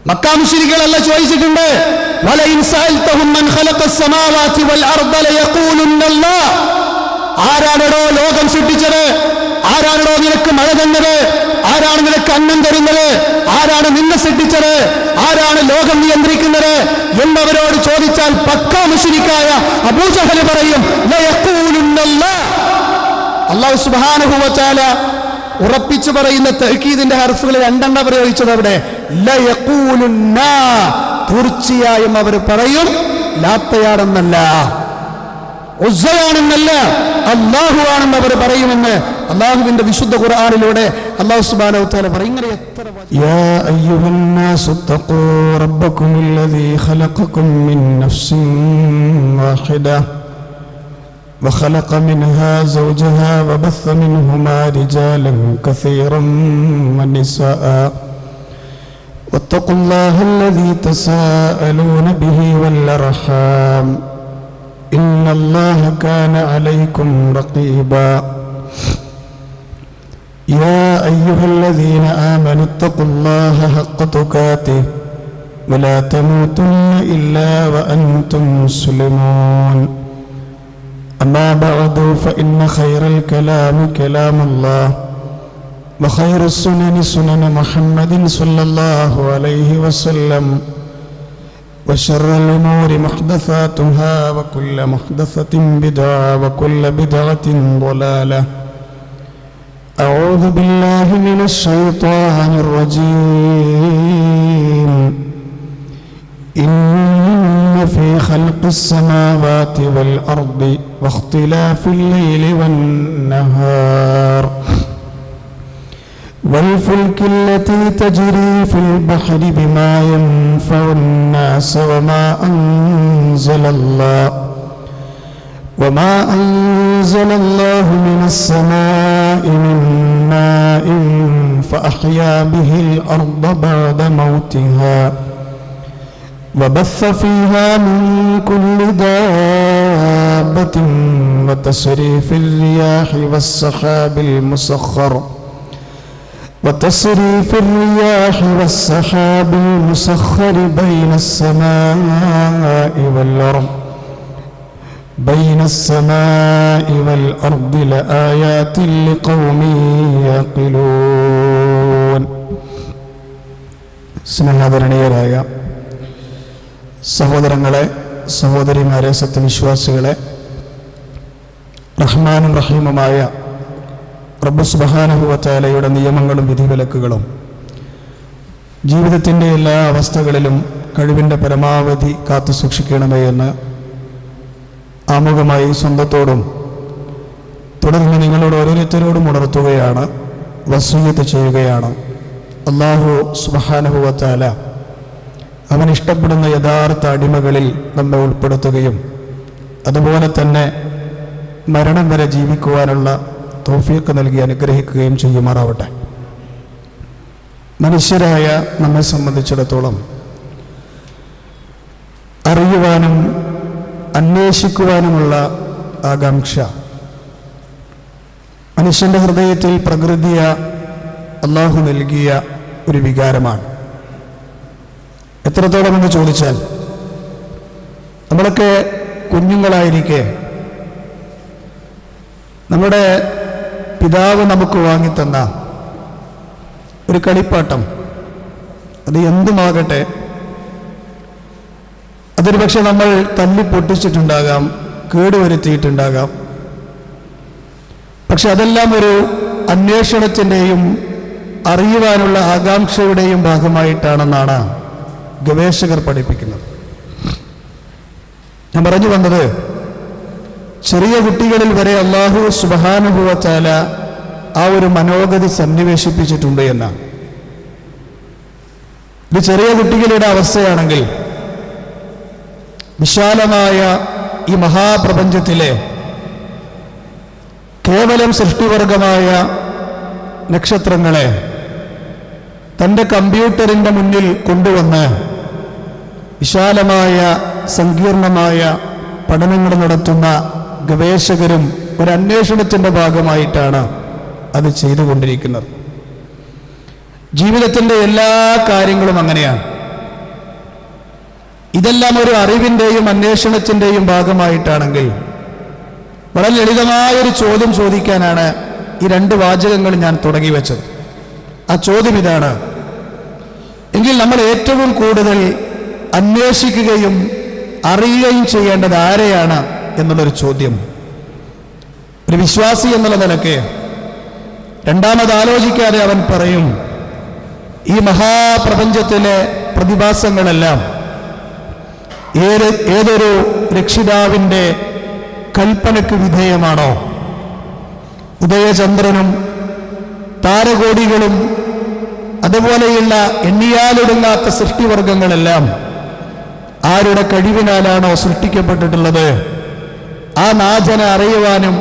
മക്കാ മുശ്രിക്കുകളല്ല ചോദിച്ചിട്ടുണ്ട്, വലഇൻ സഅൽതഹും മൻ ഖലഖസ് സമാവാതി വൽ അർദ ലയഖൂലുന്നല്ലാഹ്. ആരാണോ ലോകം സൃഷ്ടിച്ചത്, ആരാണോ നിനക്ക് മഴ തന്നത്, ആരാണ് നിനക്ക് അന്നം തരുന്നത്, ആരാണ് നിന്നെ സൃഷ്ടിച്ചത്, ആരാണ് ലോകം നിയന്ത്രിക്കുന്നത് എന്നവരോട് ചോദിച്ചാൽ പക്കാ മുശ്രിക്കായ അബൂജഹൽ പറയും ലയഖൂലുന്നല്ലാഹ്. അല്ലാഹു സുബ്ഹാനഹു വ തആല ഉറപ്പിച്ചു പറയുന്ന തഅ്കീദിന്റെ ഹർഫുകൾ രണ്ടെണ്ണം പ്രയോഗിച്ചത് അവിടെ ലയഖൂലുന്ന, തീർച്ചയായും അവർ പറയും ലാത്തയാണെന്നല്ല, ഉസ്സയാണെന്നല്ല, അല്ലാഹു ആണെന്ന് അവർ പറയുമെന്ന് അല്ലാഹുവിന്റെ വിശുദ്ധ ഖുർആനിലൂടെ അല്ലാഹു സുബ്ഹാനഹു വ തആല പറയും. ഇങ്ങനെ എത്ര യാ അയ്യുഹന്നാസു തഖൂ റബ്ബകുമുല്ലദീ ഖലഖകും മിൻ നഫ്സിൻ വാഹിദ وخلق منها زوجها وبث منهما رجالا كثيرا ونساء واتقوا الله الذي تساءلون به والأرحام إن الله كان عليكم رقيبا يا أيها الذين آمنوا اتقوا الله حق تقاته ولا تموتن إلا وأنتم مسلمون أما بعد فإن خير الكلام كلام الله وخير السنن سنن محمد صلى الله عليه وسلم وشر الأمور محدثاتها وكل محدثة بدعة وكل بدعة ضلالة. أعوذ بالله من الشيطان الرجيم. إن في خلق السماوات والأرض واختلاف الليل والنهار والفلك التي تجري في البحر بما ينفع الناس وما أنزل الله من السماء من ماء فأحيا به الأرض بعد موتها وبث فيها من كل دابة وتصريف الرياح والسحاب المسخر بين السماء والأرض لآيات لقوم يعقلون. സ്നേഹാദരണീയരായ സഹോദരങ്ങളെ, സഹോദരിമാരെ, സത്യവിശ്വാസികളെ, റഹ്മാനും റഹീമുമായ റബ്ബ് സുബ്ഹാനഹു വ തആലയുടെ നിയമങ്ങളും വിധിവിലക്കുകളും ജീവിതത്തിൻ്റെ എല്ലാ അവസ്ഥകളിലും കഴിവിൻ്റെ പരമാവധി കാത്തു സൂക്ഷിക്കണമേ എന്ന് ആമുഖമായി സ്വന്തത്തോടും തുടർന്ന് നിങ്ങളോട് ഓരോരുത്തരോടും ഉണർത്തുകയാണ്, വസിയ്യത്ത് ചെയ്യുകയാണ്. അല്ലാഹു സുബ്ഹാനഹു വ തആല അവൻ ഇഷ്ടപ്പെടുന്ന യഥാർത്ഥ അടിമകളിൽ നമ്മെ ഉൾപ്പെടുത്തുകയും അതുപോലെ തന്നെ മരണം വരെ ജീവിക്കുവാനുള്ള തൗഫീഖ് നൽകി അനുഗ്രഹിക്കുകയും ചെയ്യുമാറാവട്ടെ. മനുഷ്യരായ നമ്മെ സംബന്ധിച്ചിടത്തോളം അറിയുവാനും അന്വേഷിക്കുവാനുമുള്ള ആകാംക്ഷ മനുഷ്യൻ്റെ ഹൃദയത്തിൽ പ്രകൃതിയ അല്ലാഹു നൽകിയ ഒരു വികാരമാണ്. എത്രത്തോളം എന്ന് ചോദിച്ചാൽ, നമ്മളൊക്കെ കുഞ്ഞുങ്ങളായിരിക്കെ നമ്മുടെ പിതാവ് നമുക്ക് വാങ്ങിത്തന്ന ഒരു കളിപ്പാട്ടം, അത് എന്തുമാകട്ടെ, അതൊരു പക്ഷെ നമ്മൾ തല്ലി പൊട്ടിച്ചിട്ടുണ്ടാകാം, കേടുവരുത്തിയിട്ടുണ്ടാകാം. പക്ഷെ അതെല്ലാം ഒരു അന്വേഷണത്തിൻ്റെയും അറിയുവാനുള്ള ആകാംക്ഷയുടെയും ഭാഗമായിട്ടാണെന്നാണ് ഗവേഷകർ പഠിപ്പിക്കുന്നത്. ഞാൻ പറഞ്ഞു വന്നത്, ചെറിയ കുട്ടികളിൽ വരെ അല്ലാഹു സുബ്ഹാനഹു വ തആല ആ ഒരു മനോഗതി സന്നിവേശിപ്പിച്ചിട്ടുണ്ട് എന്നാണ്. ഇത് ചെറിയ കുട്ടികളുടെ അവസ്ഥയാണെങ്കിൽ വിശാലമായ ഈ മഹാപ്രപഞ്ചത്തിലെ കേവലം സൃഷ്ടിവർഗമായ നക്ഷത്രങ്ങളെ തൻ്റെ കമ്പ്യൂട്ടറിൻ്റെ മുന്നിൽ കൊണ്ടുവന്ന് വിശാലമായ സങ്കീർണമായ പഠനങ്ങൾ നടത്തുന്ന ഗവേഷകരും ഒരു അന്വേഷണത്തിൻ്റെ ഭാഗമായിട്ടാണ് അത് ചെയ്തുകൊണ്ടിരിക്കുന്നത്. ജീവിതത്തിൻ്റെ എല്ലാ കാര്യങ്ങളും അങ്ങനെയാണ്. ഇതെല്ലാം ഒരു അറിവിൻ്റെയും അന്വേഷണത്തിൻ്റെയും ഭാഗമായിട്ടാണെങ്കിൽ വളരെ ലളിതമായൊരു ചോദ്യം ചോദിക്കാനാണ് ഈ 2 വാചകങ്ങൾ ഞാൻ തുടങ്ങി വെച്ചത്. ആ ചോദ്യം ഇതാണ്: എങ്കിൽ നമ്മൾ ഏറ്റവും കൂടുതൽ അന്വേഷിക്കുകയും അറിയുകയും ചെയ്യേണ്ടത് ആരെയാണ് എന്നുള്ളൊരു ചോദ്യം ഒരു വിശ്വാസി എന്നുള്ള നിലയ്ക്ക് രണ്ടാമത് ആലോചിക്കാതെ അവൻ പറയും, ഈ മഹാപ്രപഞ്ചത്തിലെ പ്രതിഭാസങ്ങളെല്ലാം ഏതൊരു രക്ഷിതാവിൻ്റെ കൽപ്പനയ്ക്ക് വിധേയമാണോ? ഉദയചന്ദ്രനും താരകോടികളും അതുപോലെയുള്ള എണ്ണിയാലൊടുങ്ങാത്ത സൃഷ്ടിവർഗങ്ങളെല്ലാം ആരുടെ കഴിവിനാലാണോ സൃഷ്ടിക്കപ്പെട്ടിട്ടുള്ളത്? ആ നാഥനെ അറിയുവാനും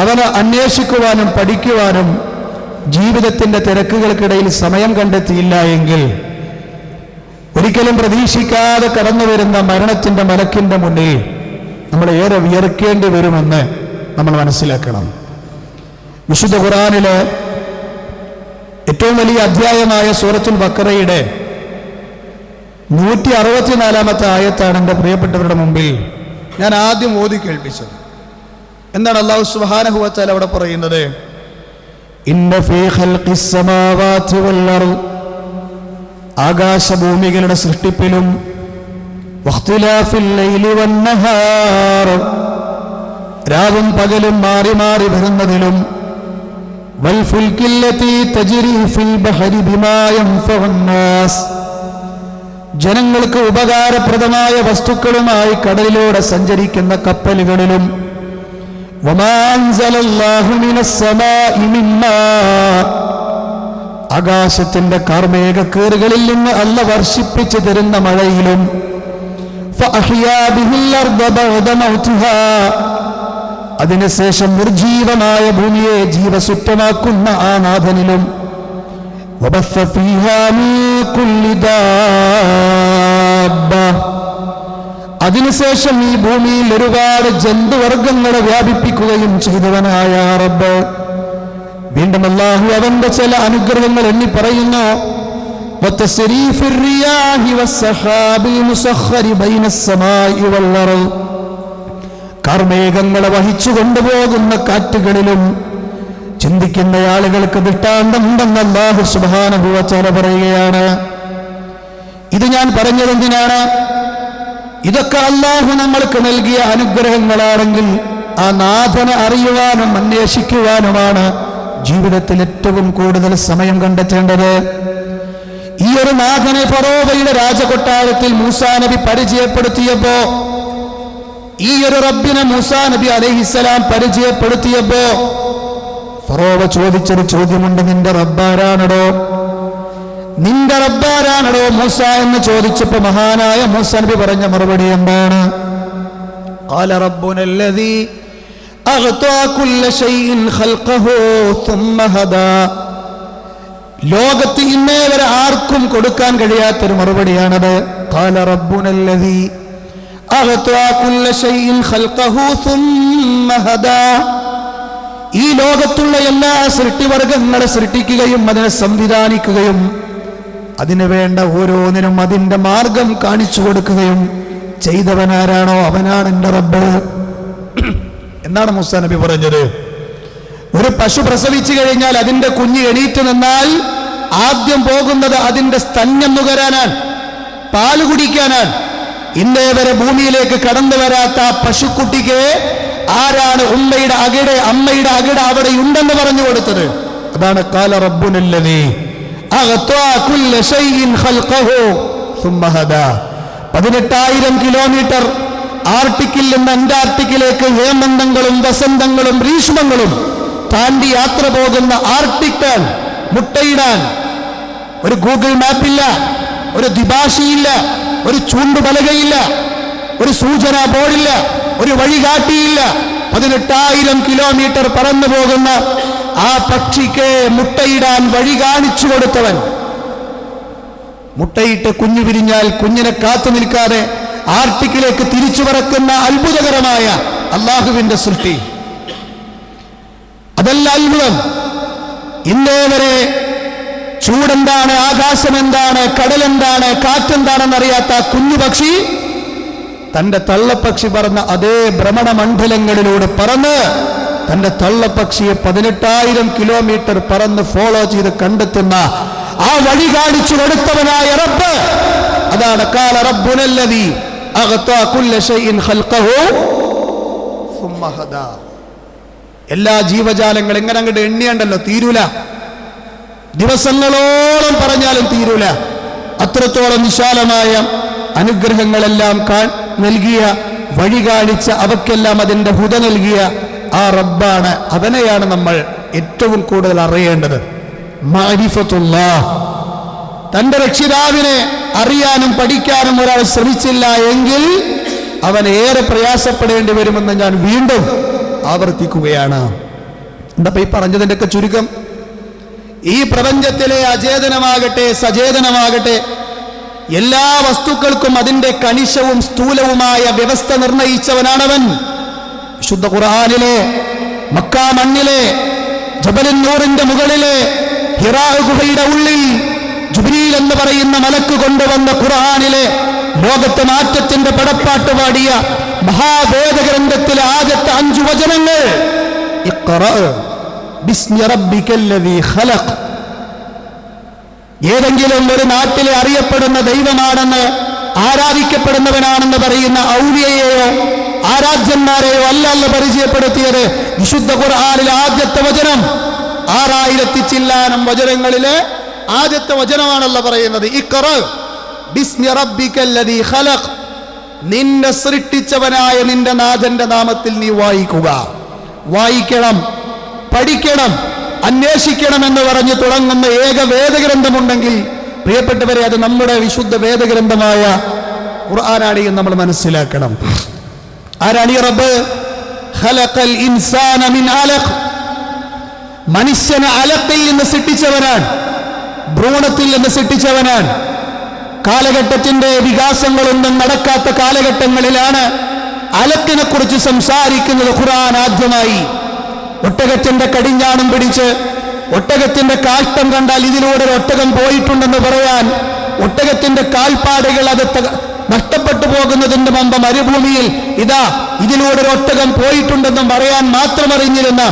അവനെ അന്വേഷിക്കുവാനും പഠിക്കുവാനും ജീവിതത്തിൻ്റെ തിരക്കുകൾക്കിടയിൽ സമയം കണ്ടെത്തിയില്ല എങ്കിൽ ഒരിക്കലും പ്രതീക്ഷിക്കാതെ കടന്നു വരുന്ന മരണത്തിൻ്റെ മലക്കിൻ്റെ മുന്നിൽ നമ്മൾ ഏറെ വിയർക്കേണ്ടി വരുമെന്ന് നമ്മൾ മനസ്സിലാക്കണം. വിശുദ്ധ ഖുർആനിലെ ഏറ്റവും വലിയ അധ്യായമായ സൂറത്തുൽ ബഖറയുടെ 164-ാമത്തെ ആയത്താണ് എൻ്റെ പ്രിയപ്പെട്ടവരുടെ മുമ്പിൽ ഞാൻ ആദ്യം ഓതി കേൾപ്പിച്ചത്. എന്താണ് അല്ലാഹു സുബ്ഹാനഹു വ തആല അവിടെ പറയുന്നത്? ഇന്ന ഫീ ഖൽഖിസ് സമാവാതി വൽ അർദ്, ആകാശഭൂമികളുടെ സൃഷ്ടിപ്പിലും വഖ്തിലാഫിൽ ലൈലി വൻ നഹാർ, രാവും പകലും മാറി മാറി വരുന്നതിലും വൽ ഫുൽകില്ലതി തജ്രി ഫിൽ ബഹരി ബിമാ യൻഫഉൻ നാസ്, ജനങ്ങൾക്ക് ഉപകാരപ്രദമായ വസ്തുക്കളുമായി കടലിലൂടെ സഞ്ചരിക്കുന്ന കപ്പലുകളിലും വമാ അൻസലല്ലാഹു മിനസ് സമാഇ മിമ്മാ, ആകാശത്തിന്റെ കാർമേഘക്കേറുകളിൽ നിന്ന് അല്ലാഹു വർഷിപ്പിച്ചു തരുന്ന മഴയിലും ഫഅഹ്യാ ബിഹിൽ അർദ ബഅദ മൗതിഹാ, അതിനുശേഷം നിർജീവമായ ഭൂമിയെ ജീവസുറ്റമാക്കുന്ന ആ നാഥനിലും വബസ്സ ഫീഹാ മിൻ കുല്ലി ദാബ്ബ, അതിനുശേഷം ഈ ഭൂമിയിൽ ഒരുപാട് ജന്തുവർഗങ്ങളെ വ്യാപിപ്പിക്കുകയും ചെയ്തവനായ റബ്ബ്. വീണ്ടും അല്ലാഹു അവന്റെ ചില അനുഗ്രഹങ്ങൾ എണ്ണി പറയുന്നു: വതസ്രീഫിർ റിയാഹി വസ്സഹാബിൽ മുസഖ്ഖരി ബൈനസ് സമാഇ വൽ അർദ്, കാർമേഘങ്ങളെ വഹിച്ചു കൊണ്ടുപോകുന്ന കാറ്റുകളിലും ചിന്തിക്കുന്ന ആളുകൾക്ക് ദൃഷ്ടാന്തമുണ്ടെന്ന് അല്ലാഹു സുബ്ഹാനഹു വ തആല പറയുകയാണ്. ഇത് ഞാൻ പറഞ്ഞതെന്തിനാണ്? ഇതൊക്കെ അല്ലാഹു നമ്മൾക്ക് നൽകിയ അനുഗ്രഹങ്ങളാണെങ്കിൽ ആ നാഥനെ അറിയുവാനും അന്വേഷിക്കുവാനുമാണ് ജീവിതത്തിൽ ഏറ്റവും കൂടുതൽ സമയം കണ്ടെത്തേണ്ടത്. ഈ ഒരു നാഥനെ ഫറോവയുടെ രാജകൊട്ടാരത്തിൽ മൂസാ നബി പരിചയപ്പെടുത്തിയപ്പോ, ഈ ഒരു റബ്ബിനെ മൂസാ നബി അലൈഹിസ്സലാം പരിചയപ്പെടുത്തിയപ്പോ ഫറോവ ചോദിച്ചൊരു ചോദ്യമുണ്ട്: നിന്റെ റബ്ബാരാണോ? നിന്റെ റബ്ബാരാണോ മൂസ എന്ന് ചോദിച്ചപ്പോ മഹാനായ മൂസാ നബി പറഞ്ഞ മറുപടി എന്താണ്? ഖാല റബ്ബുനല്ലദീ അഗ്താ കുല്ല ശൈഇൻ ഖൽഖഹു സുമ്മ ഹദാ, ലോകത്ത് ഇന്നേ വരെ ആർക്കും കൊടുക്കാൻ കഴിയാത്തൊരു മറുപടിയാണത്. ഖാല റബ്ബുനല്ലദീ അഗ്താ കുല്ല ശൈഇൻ ഖൽഖഹു സുമ്മ ഹദാ, ഈ ലോകത്തുള്ള എല്ലാ സൃഷ്ടിവർഗങ്ങളെ സൃഷ്ടിക്കുകയും അതിനെ സംവിധാനിക്കുകയും അതിനു വേണ്ട ഓരോന്നിനും അതിൻ്റെ മാർഗം കാണിച്ചു കൊടുക്കുകയും ചെയ്തവനാരാണോ അവനാണ് എൻ്റെ റബ്ബ് എന്നാണ് മൂസാ നബി പറഞ്ഞത്. ഒരു പശു പ്രസവിച്ചു കഴിഞ്ഞാൽ അതിൻ്റെ കുഞ്ഞ് എണീറ്റ് നിന്നാൽ ആദ്യം പോകുന്നത് അതിൻ്റെ സ്തന്യം നുകരാനാണ്, പാല് കുടിക്കാനാണ്. ഇന്നേ വരെ ഭൂമിയിലേക്ക് കടന്നു വരാത്ത പശുക്കുട്ടിക്ക് ആരാണ് ഉമ്മയുടെ അകിട്, അമ്മയുടെ അകിട് അവിടെ ഉണ്ടെന്ന് പറഞ്ഞു കൊടുത്തത്? അതാണ് ഖാല റബ്ബുനല്ലദീ അഗ്താ കുല്ല ശൈഇൻ ഖൽഖഹു സുമ്മ ഹദാ. 18,000 കിലോമീറ്റർ ആർട്ടിക്കിൽ നിന്ന് അന്റാർട്ടിക്കിലേക്ക് ഹേമന്തങ്ങളും വസന്തങ്ങളും ഗ്രീഷ്മങ്ങളും താണ്ടി യാത്ര പോകുന്ന ആർട്ടിക്കാൻ മുട്ടയിടാൻ ഒരു ഗൂഗിൾ മാപ്പില്ല, ഒരു ദ്വിഭാഷിയില്ല, ഒരു ചൂണ്ടുപലകയില്ല, ഒരു സൂചനാ ബോർഡില്ല, ഒരു വഴികാട്ടിയില്ല. 18,000 കിലോമീറ്റർ പറന്നു പോകുന്ന ആ പക്ഷിക്ക് മുട്ടയിടാൻ വഴി കാണിച്ചു കൊടുത്തവൻ, മുട്ടയിട്ട് കുഞ്ഞു വിരിഞ്ഞാൽ കുഞ്ഞിനെ കാത്തു നിൽക്കാതെ ആർട്ടിക്കിലേക്ക് തിരിച്ചു പറക്കുന്ന അത്ഭുതകരമായ അള്ളാഹുവിന്റെ സൃഷ്ടി, അതല്ല അത്ഭുതം. ഇന്നേ വരെ ചൂടെന്താണ്, ആകാശം എന്താണ്, കടലെന്താണ്, കാറ്റെന്താണെന്നറിയാത്ത കുഞ്ഞു പക്ഷി തന്റെ തള്ളപ്പക്ഷി പറന്ന അതേ ഭ്രമണമണ്ഡലങ്ങളിലൂടെ പറന്ന് തന്റെ തള്ളപ്പക്ഷിയെ 18,000 കിലോമീറ്റർ പറന്ന് ഫോളോ ചെയ്ത് കണ്ടെത്തുന്ന ആ വഴി കാണിച്ചു കൊടുത്തവനായ റബ്ബ്, അതാണ് ഖാല റബ്ബുനല്ലദീ അഗ്താ കുല്ല ശൈഇൻ ഖൽഖഹു സുമ്മ ഹദാ. എല്ലാ ജീവജാലങ്ങൾ എങ്ങനെ അങ്ങോട്ട് എണ്ണിയണ്ടല്ലോ തീരൂല, ദിവസങ്ങളോളം പറഞ്ഞാലും തീരൂല. അത്രത്തോളം വിശാലമായ അനുഗ്രഹങ്ങളെല്ലാം നൽകിയ, വഴി കാണിച്ച, അവക്കെല്ലാം അതിന്റെ ഹുദ നൽകിയ ആ റബ്ബാണ്. അവനെയാണ് നമ്മൾ ഏറ്റവും കൂടുതൽ അറിയേണ്ടത്. മഅരിഫത്തുല്ലാഹ്. തന്റെ രക്ഷിതാവിനെ അറിയാനും പഠിക്കാനും ഒരാൾ ശ്രമിച്ചില്ല എങ്കിൽ അവൻ ഏറെ പ്രയാസപ്പെടേണ്ടി വരുമെന്ന് ഞാൻ വീണ്ടും ആവർത്തിക്കുകയാണ്. എന്താ ഈ പറഞ്ഞതിൻ്റെയൊക്കെ ചുരുക്കം? ഈ പ്രപഞ്ചത്തിലെ അചേതനമാകട്ടെ സചേതനമാകട്ടെ എല്ലാ വസ്തുക്കൾക്കും അതിന്റെ കണിശവും സ്ഥൂലവുമായ വ്യവസ്ഥ നിർണയിച്ചവനാണവൻ. വിശുദ്ധ ഖുർആനിലെ മക്കാ മണ്ണിലെ ജബലുൻ നൂറിന്റെ മുകളിലെ ഹിറാ ഗുഹയുടെ ഉള്ളിൽ ജിബ്രീൽ എന്ന് പറയുന്ന മലക്ക് കൊണ്ടുവന്ന ഖുർആനിലെ ലോകത്തെ മാറ്റത്തിന്റെ പടപ്പാട്ട് പാടിയ മഹാവേദഗ്രന്ഥത്തിലെ ആദ്യത്തെ 5 വചനങ്ങൾ ഇഖ്റാ ബിസ്മി റബ്ബിക്കല്ലദീ ഖലഖ്. ഏതെങ്കിലും ഒരു നാട്ടിലെ അറിയപ്പെടുന്ന ദൈവമാണെന്ന്, ആരാധിക്കപ്പെടുന്നവനാണെന്ന് പറയുന്ന ഔലിയയെയോ ആരാധ്യന്മാരെയോ അല്ല അല്ലാഹു പരിചയപ്പെടുത്തിയത്. വിശുദ്ധ ഖുർആനിലെ ആദ്യത്തെ വചനം 6000 ചില്ലാനം വചനങ്ങളിലെ ആദ്യത്തെ വചനമാണല്ലോ പറയുന്നത്. ഇഖ്റാ ബിസ്മി റബ്ബിക്കല്ലദീ ഖലഖ്. നിന്നെ സൃഷ്ടിച്ചവനായ നിന്റെ നാഥന്റെ നാമത്തിൽ നീ വായിക്കുക. വായിക്കണം, പഠിക്കണം, അന്വേഷിക്കണം എന്ന് പറഞ്ഞു തുടങ്ങുന്ന ഏക വേദഗ്രന്ഥമുണ്ടെങ്കിൽ പ്രിയപ്പെട്ടവരെ അത് നമ്മുടെ വിശുദ്ധ വേദഗ്രന്ഥമായ ഖുർആനാണ് എന്ന് നമ്മൾ മനസ്സിലാക്കണം. ആരാണ് ഈ റബ്ബ്? ഖലഖൽ ഇൻസാന മിൻ അലഖ്. മനുഷ്യനെ അലഖിൽ നിന്ന് സൃഷ്ടിച്ചവനാണ്, ഭ്രൂണത്തിൽ നിന്ന് സൃഷ്ടിച്ചവനാണ്. കാലഘട്ടത്തിന്റെ വികാസങ്ങളൊന്നും നടക്കാത്ത കാലഘട്ടങ്ങളിലാണ് അലക്കിനെ കുറിച്ച് സംസാരിക്കുന്നത് ഖുർആൻ ആദ്യമായി. ഒട്ടകത്തിന്റെ കടിഞ്ഞാണം പിടിച്ച് ഒട്ടകത്തിന്റെ കാഷ്ടം കണ്ടാൽ ഇതിലൂടെ ഒരു ഒട്ടകം പോയിട്ടുണ്ടെന്ന് പറയാൻ, ഒട്ടകത്തിന്റെ കാൽപ്പാടുകൾ അത് നഷ്ടപ്പെട്ടു പോകുന്നതിന്റെ മുമ്പ് മരുഭൂമിയിൽ ഇതാ ഇതിലൂടെ ഒരു ഒട്ടകം പോയിട്ടുണ്ടെന്നും പറയാൻ മാത്രം അറിഞ്ഞിരുന്ന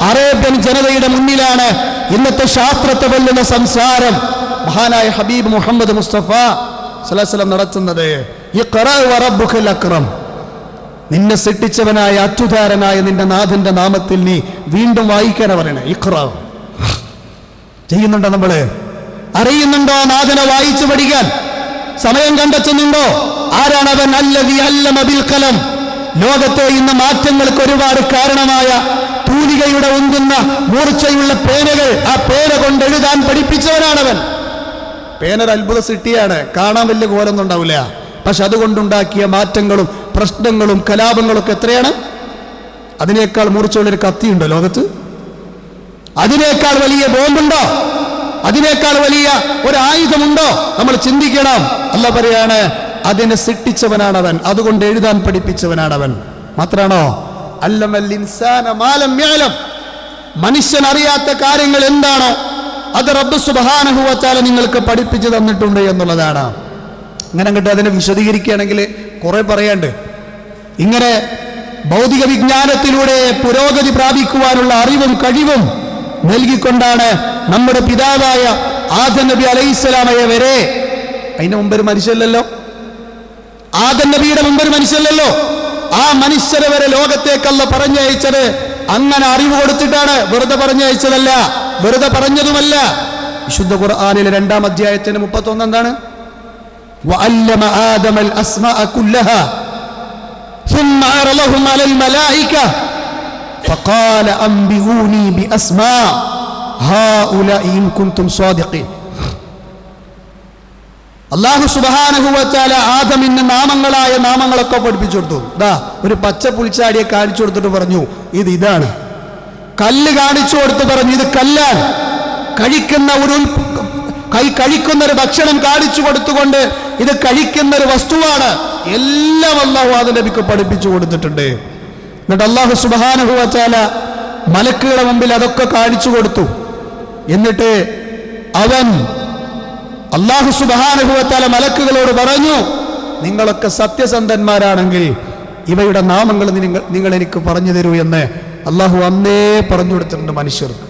അറേബ്യൻ ജനതയുടെ മുന്നിലാണ് ഇന്നത്തെ ശാസ്ത്രത്തെ വെല്ലുന്ന സംസാരം മഹാനായ ഹബീബ് മുഹമ്മദ് മുസ്തഫ സ്വല്ലല്ലാഹു അലൈഹി വസല്ലം നടത്തുന്നത്. ഇഖ്റാ വറബ്ബുക്കൽ അക്രം. നിന്നെ സൃഷ്ടിച്ചവനായ അത്യുദാരനായ നിന്റെ നാഥന്റെ നാമത്തിൽ നീ വീണ്ടും വായിക്കാനാ പറയണേ. ഇഖ്റാ ചെയ്യുന്നുണ്ടോ? നമ്മള് അറിയുന്നുണ്ടോ നാഥനെ വായിച്ചു പഠിക്കാൻ? സമയം കണ്ടെത്തുന്നുണ്ടോ? ആരാണവൻ? അല്ലദീ അല്ലമ ബിൽ ഖലം. ലോകത്തെ ഇന്ന് മാറ്റങ്ങൾക്ക് ഒരുപാട് കാരണമായ തൂലികയുടെ ഉന്തുന്ന മൂർച്ചയുള്ള പേനകൾ, ആ പേന കൊണ്ട് എഴുതാൻ പഠിപ്പിച്ചവനാണവൻ. പേനൊരു അത്ഭുത സൃഷ്ടിയാണ്, കാണാൻ വലിയ കോലൊന്നും ഉണ്ടാവില്ല. പക്ഷെ അതുകൊണ്ടുണ്ടാക്കിയ മാറ്റങ്ങളും പ്രശ്നങ്ങളും കലാപങ്ങളും ഒക്കെ എത്രയാണ്? അതിനേക്കാൾ മൂർച്ചയുള്ളൊരു കത്തിയുണ്ടോ ലോകത്ത്? അതിനേക്കാൾ വലിയ ബോംബുണ്ടോ? അതിനേക്കാൾ വലിയ ഒരു ആയുധമുണ്ടോ? നമ്മൾ ചിന്തിക്കണം. അല്ലാഹു പറയാണ് അതിനെ സൃഷ്ടിച്ചവനാണവൻ, അതുകൊണ്ട് എഴുതാൻ പഠിപ്പിച്ചവനാണവൻ. മാത്രാണോ? അല്ലമൽ ഇൻസാന മാ ലം യഅലം. മനുഷ്യൻ അറിയാത്ത കാര്യങ്ങൾ എന്താണോ അത് റബ്ബ് സുബ്ഹാനഹു വ തആല നിങ്ങൾക്ക് പഠിപ്പിച്ചു തന്നിട്ടുണ്ട് എന്നുള്ളതാണ്. അങ്ങനെ അങ്ങോട്ട് അതിനെ വിശദീകരിക്കുകയാണെങ്കിൽ കുറെ പറയാണ്ട്. ഇങ്ങനെ ഭൗതിക വിജ്ഞാനത്തിലൂടെ പുരോഗതി പ്രാപിക്കുവാനുള്ള അറിവും കഴിവും നൽകിക്കൊണ്ടാണ് നമ്മുടെ പിതാവായ ആദം നബി അലൈഹിസ്സലാമയെ വരെ, അതിന് മുമ്പൊരു മനുഷ്യല്ലല്ലോ, ആദം നബിയുടെ മുമ്പൊരു മനുഷ്യല്ലല്ലോ, ആ മനുഷ്യരെ വരെ ലോകത്തേക്കല്ല പറഞ്ഞയച്ചത് അങ്ങനെ അറിവ് കൊടുത്തിട്ടാണ്. വെറുതെ പറഞ്ഞയച്ചതല്ല, വെറുതെ പറഞ്ഞതുമല്ല. വിശുദ്ധ ഖുർആനിലെ 2-ാം അധ്യായത്തിന്റെ 31 എന്താണ്? വഅല്ലമ ആദമൽ അസ്മാഅ കുല്ലഹാ ثم عرضهم على الملائكة فقال أنبئوني بأسماء هؤلاء إن كنتم صادقين. അല്ലാഹു സുബ്ഹാനഹു വ തആല ആദമിന് നാമങ്ങളായ നാമങ്ങളൊക്കെ പഠിപ്പിച്ചു കൊടുത്തു. ദാ ഒരു പച്ച പുൽച്ചാടിയെ കാണിച്ചു കൊടുത്തിട്ട് പറഞ്ഞു ഇതാണ്. കല്ല് കാണിച്ചു കൊടുത്ത് പറഞ്ഞു ഇത് കല്ലാണ്. കഴിക്കുന്ന ഒരു ഭക്ഷണം കാണിച്ചു കൊടുത്തുകൊണ്ട് ഇത് കഴിക്കുന്ന ഒരു വസ്തുവാണ്. എല്ലാം അല്ലാഹു ആദം നബിക്ക് പഠിപ്പിച്ചു കൊടുത്തിട്ടുണ്ട്. എന്നിട്ട് അല്ലാഹു സുബ്ഹാനഹു വ തആല മലക്കുകളുടെ മുമ്പിൽ അതൊക്കെ കാണിച്ചു കൊടുത്തു. എന്നിട്ട് അവൻ അല്ലാഹു സുബ്ഹാനഹു വ തആല മലക്കുകളോട് പറഞ്ഞു, നിങ്ങളൊക്കെ സത്യസന്ധന്മാരാണെങ്കിൽ ഇവയുടെ നാമങ്ങൾ നിങ്ങൾ എനിക്ക് പറഞ്ഞു തരൂ എന്ന് അല്ലാഹു അന്നേ പറഞ്ഞു കൊടുത്തിട്ടുണ്ട് മനുഷ്യർക്ക്.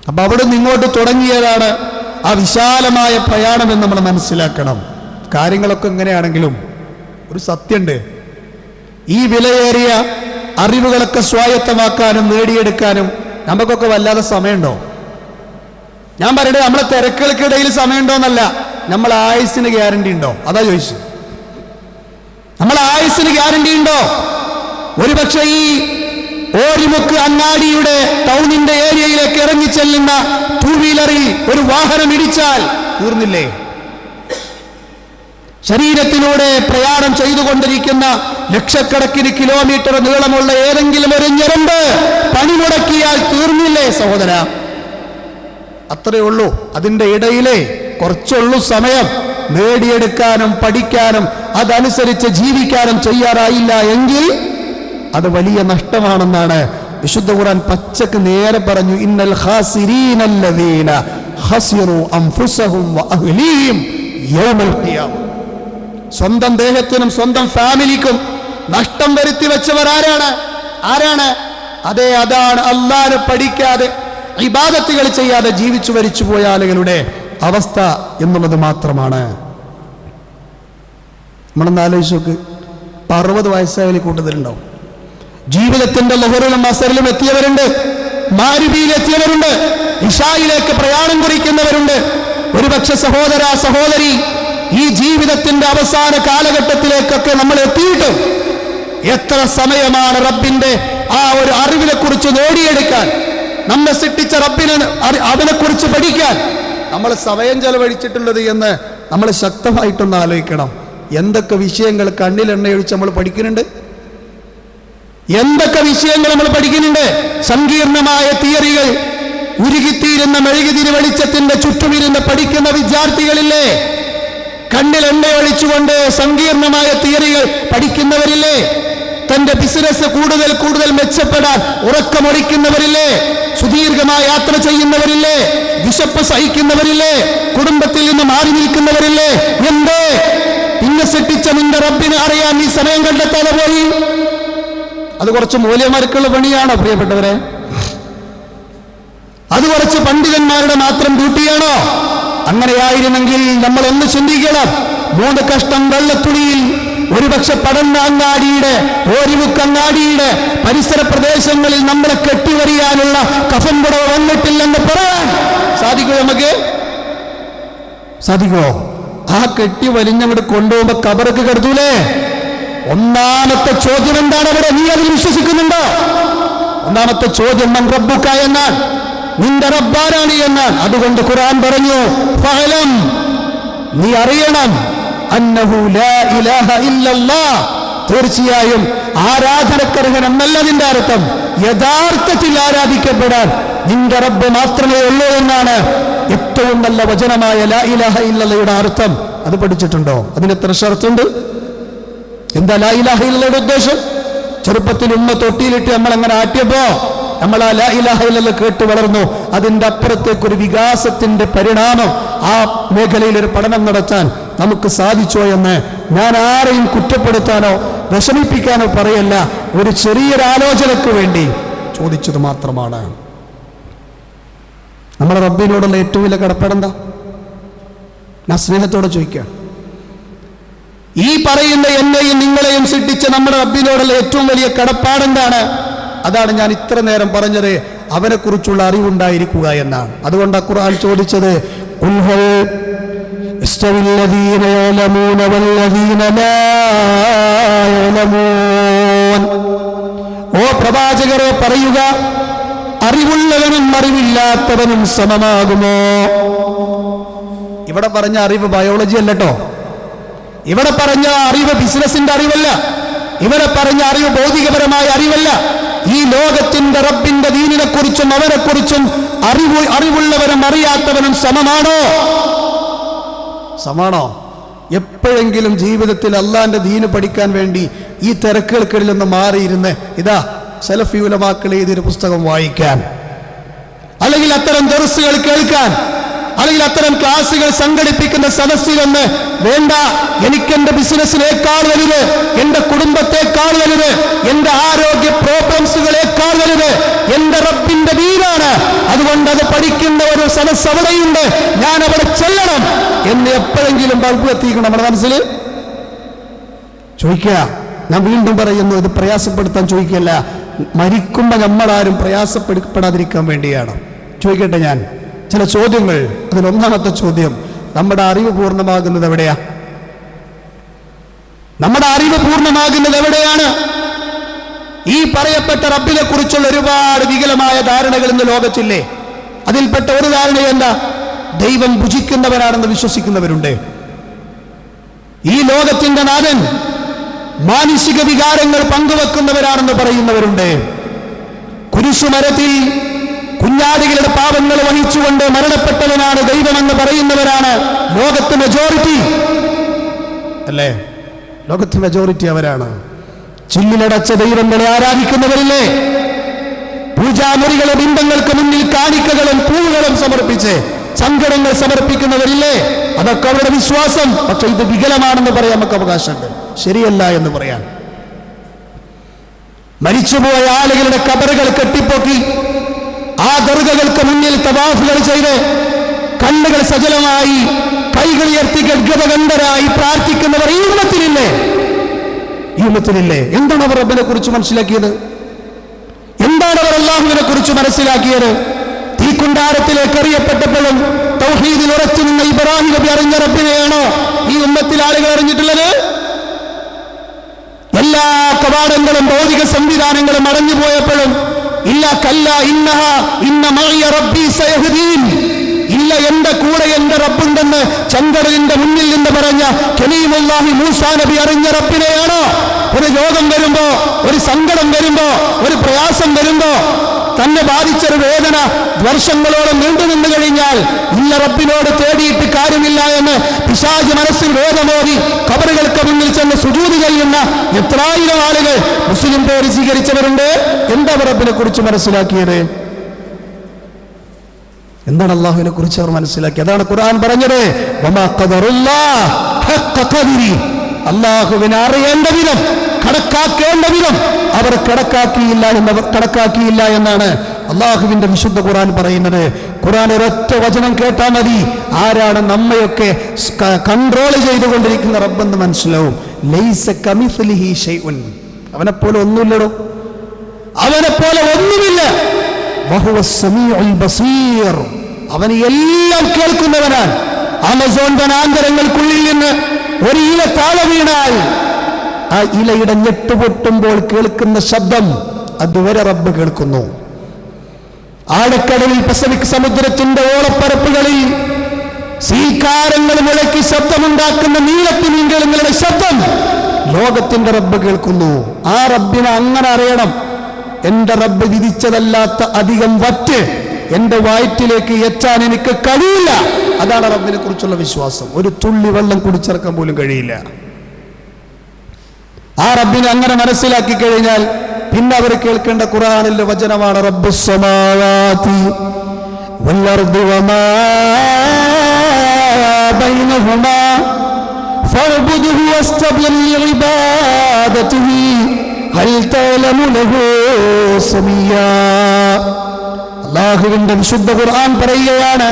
അപ്പൊ അവിടെ നിങ്ങോട്ട് തുടങ്ങിയതാണ് ആ വിശാലമായ പ്രയാണം എന്ന് നമ്മൾ മനസ്സിലാക്കണം. കാര്യങ്ങളൊക്കെ എങ്ങനെയാണെങ്കിലും ഒരു സത്യമുണ്ട്, ഈ വിലയേറിയ അറിവുകളൊക്കെ സ്വായത്തമാക്കാനും നേടിയെടുക്കാനും നമുക്കൊക്കെ വല്ലാതെ സമയമുണ്ടോ? ഞാൻ പറയട്ടെ, നമ്മളെ തിരക്കുകൾക്കിടയിൽ സമയമുണ്ടോന്നല്ല, നമ്മളെ ആയുസ്സിന് ഗ്യാരണ്ടി ഉണ്ടോ അതാ ചോദിച്ചു. നമ്മളെ ആയുസ്സിന് ഗ്യാരണ്ടി ഉണ്ടോ? ഒരുപക്ഷെ ഈ ഓരിമുക്ക് അങ്ങാടിയുടെ ടൗണിന്റെ ഏരിയയിലേക്ക് ഇറങ്ങിച്ചെല്ലുന്ന ടൂ വീലറിൽ ഒരു വാഹനം ഇടിച്ചാൽ തീർന്നില്ലേ? ശരീരത്തിലൂടെ പ്രയാണം ചെയ്തുകൊണ്ടിരിക്കുന്ന ലക്ഷക്കണക്കിന് കിലോമീറ്റർ നീളമുള്ള ഏതെങ്കിലും ഒരു ഞരമ്പ് പണിമുടക്കിയാൽ തീർന്നില്ലേ സഹോദര? അത്രയേ ഉള്ളൂ. അതിൻ്റെ ഇടയിലെ കുറച്ചുള്ളൂ സമയം നേടിയെടുക്കാനും പഠിക്കാനും അതനുസരിച്ച് ജീവിക്കാനും ചെയ്യാറായില്ല എങ്കിൽ അത് വലിയ നഷ്ടമാണെന്നാണ് വിശുദ്ധ ഖുർആൻ പച്ചക്ക് നേരെ പറഞ്ഞു. ഇന്നൽ ഖാസിരീനല്ലദീന ഖസിറു അൻഫുസഹും വഅഹ്ലീഹിം യൗമൽ ഖിയാമ. സ്വന്തം ദേഹത്തിനും സ്വന്തം ഫാമിലിക്കും നഷ്ടം വരുത്തി വെച്ചവർ ആരാണ്? അതാണ് അല്ലാഹനെ പഠിക്കാതെ ഇബാദത്തുകൾ ചെയ്യാതെ ജീവിച്ചു മരിച്ചു പോയ ആളുകളുടെ അവസ്ഥ എന്നുള്ളത് മാത്രമാണ്. നമ്മളൊന്ന് ആലോചിച്ച് നോക്ക്, 60 വയസ്സായാലും കൂടുതലുണ്ടാവും. ജീവിതത്തിന്റെ ലഹറിലും അസറിലും എത്തിയവരുണ്ട്, മാരുവിയിൽ എത്തിയവരുണ്ട്, ഇശായിലേക്ക് പ്രയാണം കുറിക്കുന്നവരുണ്ട്. ഒരുപക്ഷെ സഹോദര സഹോദരി, ഈ ജീവിതത്തിന്റെ അവസാന കാലഘട്ടത്തിലേക്കൊക്കെ നമ്മൾ എത്തിയിട്ടും എത്ര സമയമാണ് റബ്ബിന്റെ ആ ഒരു അറിവിനെ കുറിച്ച് നേടിയെടുക്കാൻ, നമ്മെ സൃഷ്ടിച്ച റബ്ബിനെ അവനെ കുറിച്ച് പഠിക്കാൻ നമ്മൾ സമയം ചെലവഴിച്ചിട്ടുള്ളത് എന്ന് നമ്മൾ ശക്തമായിട്ടൊന്ന് ആലോചിക്കണം. എന്തൊക്കെ വിഷയങ്ങൾ കണ്ണിലെണ്ണയൊഴിച്ച് നമ്മൾ പഠിക്കുന്നുണ്ട്, എന്തൊക്കെ വിഷയങ്ങൾ നമ്മൾ പഠിക്കുന്നുണ്ട്. സങ്കീർണമായ തിയറികൾ ഉരുകിത്തീരുന്ന മെഴുകുതിരി വെളിച്ചത്തിന്റെ ചുറ്റുമിരുന്ന് പഠിക്കുന്ന വിദ്യാർത്ഥികളില്ലേ? കണ്ണിൽ എണ്ണയൊഴിച്ചുകൊണ്ട് സങ്കീർണമായ തിയറികൾ പഠിക്കുന്നവരില്ലേ? തന്റെ ബിസിനസ് കൂടുതൽ മെച്ചപ്പെടാൻ ഉറക്കമൊഴിക്കുന്നവരില്ലേ? സുദീർഘമായ യാത്ര ചെയ്യുന്നവരില്ലേ? വിശപ്പ് സഹിക്കുന്നവരില്ലേ? കുടുംബത്തിൽ നിന്ന് മാറി നിൽക്കുന്നവരില്ലേ? എന്തേ പിന്നെ സൃഷ്ടിച്ച നിന്റെ റബ്ബിനെ അറിയാൻ നീ സമയം കണ്ടെത്താതെ പോയി? അത് കുറച്ച് മൂല്യമാർക്കുള്ള പണിയാണോ പ്രിയപ്പെട്ടവരെ? അത് കുറച്ച് പണ്ഡിതന്മാരുടെ മാത്രം ഡ്യൂട്ടിയാണോ? അങ്ങനെയായിരുന്നെങ്കിൽ നമ്മൾ ഒന്ന് ചിന്തിക്കണം. 3 കഷ്ടം വെള്ളത്തുണിയിൽ ഒരുപക്ഷെ പടന്ന അങ്ങാടിയുടെ ഓരിമുക്കങ്ങാടിയുടെ പരിസര പ്രദേശങ്ങളിൽ നമ്മളെ കെട്ടിവരിയാനുള്ള കഫൻ പുടവ വന്നിട്ടില്ലെന്ന് പറയാൻ സാധിക്കുമോ? നമുക്ക് സാധിക്കുമോ? ആ കെട്ടി വലിഞ്ഞങ്ങോട്ട് കൊണ്ടുപോകുമ്പോ കബറൊക്കെ കെടുത്തൂലേ? ഒന്നാമത്തെ ചോദ്യം എന്താണ് അവിടെ? നീ അതിൽ വിശ്വസിക്കുന്നുണ്ടോ? ഒന്നാമത്തെ ചോദ്യം മൻ റബ്ബുക എന്നാണ്, നിന്റെ റബ്ബാരാണ് എന്നാണ്. അതുകൊണ്ട് ഖുർആൻ പറഞ്ഞു, ഫഅലം, നീ അറിയണം, അന്നഹു ലാ ഇലാഹ ഇല്ലല്ലാഹ്, തീർച്ചയായും ആരാധനക്കർഹൻ എന്നല്ല നിന്റെ അർത്ഥം, യഥാർത്ഥത്തിൽ ആരാധിക്കപ്പെടാൻ നിന്റെ റബ്ബ് മാത്രമേ ഉള്ളൂ എന്നാണ് ഏറ്റവും നല്ല വചനമായ ലാ ഇലാഹ ഇല്ലല്ലയുടെ അർത്ഥം. അത് പഠിച്ചിട്ടുണ്ടോ? അതിന് എത്ര ഷർത്തുണ്ട്? എന്താ ലാ ഇലാഹ ഇല്ലല്ലയുടെ ഉദ്ദേശം? ചെറുപ്പത്തിൽ ഉമ്മ തൊട്ടിയിലിട്ട് നമ്മൾ അങ്ങനെ ആട്ടിയപ്പോ നമ്മൾ ആ ലാ ഇലാഹ ഇല്ലല്ലാഹ് കേട്ട് വളർന്നു. അതിൻ്റെ അപ്പുറത്തേക്കൊരു വികാസത്തിന്റെ പരിണാമം ആ മേഖലയിൽ ഒരു പഠനം നടത്താൻ നമുക്ക് സാധിച്ചോ എന്ന് ഞാൻ ആരെയും കുറ്റപ്പെടുത്താനോ വിഷമിപ്പിക്കാനോ പറയല്ല, ഒരു ചെറിയൊരാലോചനക്ക് വേണ്ടി ചോദിച്ചത് മാത്രമാണ്. നമ്മുടെ റബ്ബിനോടുള്ള ഏറ്റവും വലിയ കടപ്പാടെന്താ? ഞാൻ സ്നേഹത്തോടെ ചോദിക്കാം, ഈ പറയുന്ന എന്നെയും നിങ്ങളെയും സൃഷ്ടിച്ച നമ്മുടെ റബ്ബിനോടുള്ള ഏറ്റവും വലിയ കടപ്പാടെന്താണ്? അതാണ് ഞാൻ ഇത്ര നേരം പറഞ്ഞത്, അവനെ കുറിച്ചുള്ള അറിവുണ്ടായിരിക്കുക എന്നാണ്. അതുകൊണ്ട് ഖുർആൻ ചോദിച്ചത്, ഓ പ്രവാചകരെ പറയുക, അറിവുള്ളവനും അറിവില്ലാത്തവനും സമമാകുമോ? ഇവിടെ പറഞ്ഞ അറിവ് ബയോളജി അല്ലട്ടോ, ഇവിടെ പറഞ്ഞ അറിവ് ബിസിനസിന്റെ അറിവല്ല, ഇവിടെ പറഞ്ഞ അറിവ് ഭൗതികപരമായ അറിവല്ല. ഈ ലോകത്തിന്റെ റബ്ബിന്റെ ദീനിനെ കുറിച്ചും അവനെ കുറിച്ചും അറിവുള്ളവനും അറിയാത്തവനും സമാണോ? എപ്പോഴെങ്കിലും ജീവിതത്തിൽ അള്ളാന്റെ ദീന് പഠിക്കാൻ വേണ്ടി ഈ തിരക്കുകൾക്കിടയിൽ നിന്ന് മാറിയിരുന്ന് ഇതാ സലഫി ഉലമാക്കൾ എഴുതിയൊരു പുസ്തകം വായിക്കാൻ, അല്ലെങ്കിൽ അത്തരം ദർസുകൾ കേൾക്കാൻ അല്ലെങ്കിൽ അത്തരം ക്ലാസുകൾ സംഘടിപ്പിക്കുന്ന സദസ്സിലൊന്ന് വേണ്ട, എനിക്കെന്റെ ബിസിനസ്സിനേക്കാൾ വലുത്, എന്റെ കുടുംബത്തെക്കാൾ വലുത്, എന്റെ ആരോഗ്യ പ്രോബ്ലംസുകളേക്കാൾ വലുത് എന്റെ റബ്ബിന്റെ ദീനാണ്, അതുകൊണ്ട് അത് പഠിക്കുന്ന ഒരു സദസ്സ് അവിടെയുണ്ട്, ഞാൻ അവിടെ ചെല്ലണം എന്ന് എപ്പോഴെങ്കിലും ബൾബ് എത്തിക്കണം നമ്മുടെ മനസ്സിൽ? ചോദിക്കുക. ഞാൻ വീണ്ടും പറയുന്നു, ഇത് പ്രയാസപ്പെടുത്താൻ ചോദിക്കല്ല, മരിക്കുമ്പോൾ നമ്മളാരും പ്രയാസപ്പെടാതിരിക്കാൻ വേണ്ടിയാണ്. ചോദിക്കട്ടെ ഞാൻ ചില ചോദ്യങ്ങൾ. അതിലൊന്നാമത്തെ ചോദ്യം, നമ്മുടെ അറിവ് പൂർണ്ണമാകുന്നത് എവിടെയാ? നമ്മുടെ അറിവ് പൂർണ്ണമാകുന്നത് എവിടെയാണ്? ഈ പറയപ്പെട്ട റബ്ബിനെ കുറിച്ചുള്ള ഒരുപാട് വികലമായ ധാരണകൾ ഇന്ന് ലോകത്തില്ലേ? അതിൽപ്പെട്ട ഒരു ധാരണ എന്താ? ദൈവം ഭുജിക്കുന്നവരാണെന്ന് വിശ്വസിക്കുന്നവരുണ്ട്. ഈ ലോകത്തിന്റെ നാഥൻ മാനുഷിക വികാരങ്ങൾ പങ്കുവെക്കുന്നവരാണെന്ന് പറയുന്നവരുണ്ട്. കുരിശുമരത്തിൽ കുഞ്ഞാടുകളുടെ പാപങ്ങൾ വഹിച്ചുകൊണ്ട് മരണപ്പെട്ടവനാണ് ദൈവമെന്ന് പറയുന്നവരാണ് ലോകത്ത് മെജോറിറ്റി അല്ലേ? ലോകത്ത് മെജോറിറ്റി അവരാണ്. ചില്ലിലടച്ച ദൈവങ്ങളെ ആരാധിക്കുന്നവരില്ലേ? പൂജാമുറികളെ ബിംബങ്ങൾക്ക് മുന്നിൽ കാണിക്കകളും പൂവുകളും സമർപ്പിച്ച് സങ്കടങ്ങൾ സമർപ്പിക്കുന്നവരില്ലേ? അതൊക്കെ അവരുടെ വിശ്വാസം. പക്ഷെ ഇത് വികലമാണെന്ന് പറയാൻ നമുക്ക് അവകാശമുണ്ട്, ശരിയല്ല എന്ന് പറയാൻ. മരിച്ചുപോയ ആളുകളുടെ കബറുകൾ കെട്ടിപ്പൊക്കി ആ ദർഗകൾക്ക് മുന്നിൽ തവാഫുകൾ ചെയ്ത് കണ്ണുകൾ സജലമായി കൈകൾ ഉയർത്തി ഗദ്ഗതകണ്ഠരായി പ്രാർത്ഥിക്കുന്നവർ ഈ ഉമ്മത്തിലില്ലേ? ഈ ഉമ്മത്തിലില്ലേ? എന്താണ് അവർ റബ്ബിനെ കുറിച്ച് മനസ്സിലാക്കിയത്? എന്താണ് അവർ അല്ലാഹുവിനെ കുറിച്ച് മനസ്സിലാക്കിയത്? തീക്കുണ്ടാരത്തിലേക്ക് എറിയപ്പെട്ടപ്പോഴും തൗഹീദിൽ ഉറച്ചു നിന്ന ഇബ്രാഹിം നബി അറിഞ്ഞ റബ്ബിനെയാണോ ഈ ഉമ്മത്തിൽ ആളുകൾ അറിഞ്ഞിട്ടുള്ളത്? എല്ലാ കവാടങ്ങളും ഭൗതിക സംവിധാനങ്ങളും അടഞ്ഞു പോയപ്പോഴും ഇല്ല കല്ല ഇന്നഹ ഇന്ന മഅയ റബ്ബി സയഹ്ദീൻ, ഇല്ല എന്റെ കൂടെ എന്റെ റബ്ബുണ്ടെന്ന് ചെങ്കടലിന്റെ മുന്നിൽ നിന്ന് പറഞ്ഞ കലീമുല്ലാഹി മൂസാ നബി അറിഞ്ഞ റബ്ബിനെയാണോ? ഒരു രോഗം വരുമ്പോ, ഒരു സങ്കടം വരുമ്പോ, ഒരു പ്രയാസം വരുമ്പോ, തന്നെ ബാധിച്ചൊരു വേദന വർഷങ്ങളോളം നീണ്ടുനിന്നു കഴിഞ്ഞാൽ ഇല്ല റബ്ബിനോട് തേടിയിട്ട് കാര്യമില്ല എന്ന് പിശാച് മനസ്സിൽ വേദമോദി ഖബറുകൾക്ക് മുന്നിൽ ചെന്ന് സുജൂദ് ചെയ്യുന്ന എത്രായിരം ആളുകൾ മുസ്ലിം പേര് സ്വീകരിച്ചവരുണ്ട്. എന്താ റബ്ബിനെ കുറിച്ച് മനസ്സിലാക്കിയത്? എന്താണ് അള്ളാഹുവിനെ കുറിച്ച് അവർ മനസ്സിലാക്കി? അതാണ് ഖുർആൻ പറഞ്ഞത്, വമാ ഖദറുല്ലാഹ് ഹഖ്ഖ ഖദ്രി. അള്ളാഹുവിനെ അറിയേണ്ട വിധം, കണക്കാക്കേണ്ട വിധം അവർ കണക്കാക്കിയില്ല എന്നാണ് അള്ളാഹുവിന്റെ വിശുദ്ധ ഖുർആൻ പറയുന്നത്. ഖുർആൻ ഒരൊറ്റ വചനം കേട്ടാൽ മതി ആരാണ് നമ്മയൊക്കെ കൺട്രോൾ ചെയ്തുകൊണ്ടിരിക്കുന്ന റബ്ബെന്ന് മനസ്സിലാവും. ലൈസ കമിസ്ലിഹി ഷൈഉൻ, അവനെപ്പോലെ ഒന്നുമില്ലടോ, അവനെപ്പോലെ ഒന്നുമില്ല. വഹുവസ് സമീഉൽ ബസീർ, അവൻ എല്ലാം കേൾക്കുന്നവനാണ്. ആമസോൺ വനാന്തരങ്ങൾക്കുള്ളിൽ നിന്ന് ഒരു ഇല താഴെ വീണാൽ ആ ഇലയുടെ ഞെട്ടുപൊട്ടുമ്പോൾ കേൾക്കുന്ന ശബ്ദം അതുവരെ റബ്ബ് കേൾക്കുന്നു. ആഴക്കടലിൽ പസഫിക് സമുദ്രത്തിന്റെ ഓളപ്പരപ്പുകളിൽ സീക്കാരങ്ങൾ മുഴക്കി ശബ്ദമുണ്ടാക്കുന്ന നീലത്തിമീൻകളുടെ ശബ്ദം ലോകത്തിന്റെ റബ്ബ് കേൾക്കുന്നു. ആ റബ്ബിനെ അങ്ങനെ അറിയണം. എന്റെ റബ്ബ് വിധിച്ചതല്ലാത്ത അധികം വറ്റ് എന്റെ വയറ്റിലേക്ക് എത്താൻ എനിക്ക് കഴിയില്ല. അതാണ് റബ്ബിനെ കുറിച്ചുള്ള വിശ്വാസം. ഒരു തുള്ളി വെള്ളം കുടിച്ചിറക്കാൻ പോലും കഴിയില്ല. ആ റബ്ബിനെ അങ്ങനെ മനസ്സിലാക്കി കഴിഞ്ഞാൽ പിന്നെ അവർ കേൾക്കേണ്ട ഖുർആനിലെ വചനമാണ് റബ്ബുസ് സമാവാതി വൽ അർദി വമാ ബൈനഹുമാ ഫഅബ്ദുഹു വസ്തബിർ ലിഇബാദതിഹി ഹൽ തഅലമു ലഹു സമീയാ. അല്ലാഹുവിന്റെ വിശുദ്ധ ഖുർആൻ പറയുകയാണ്,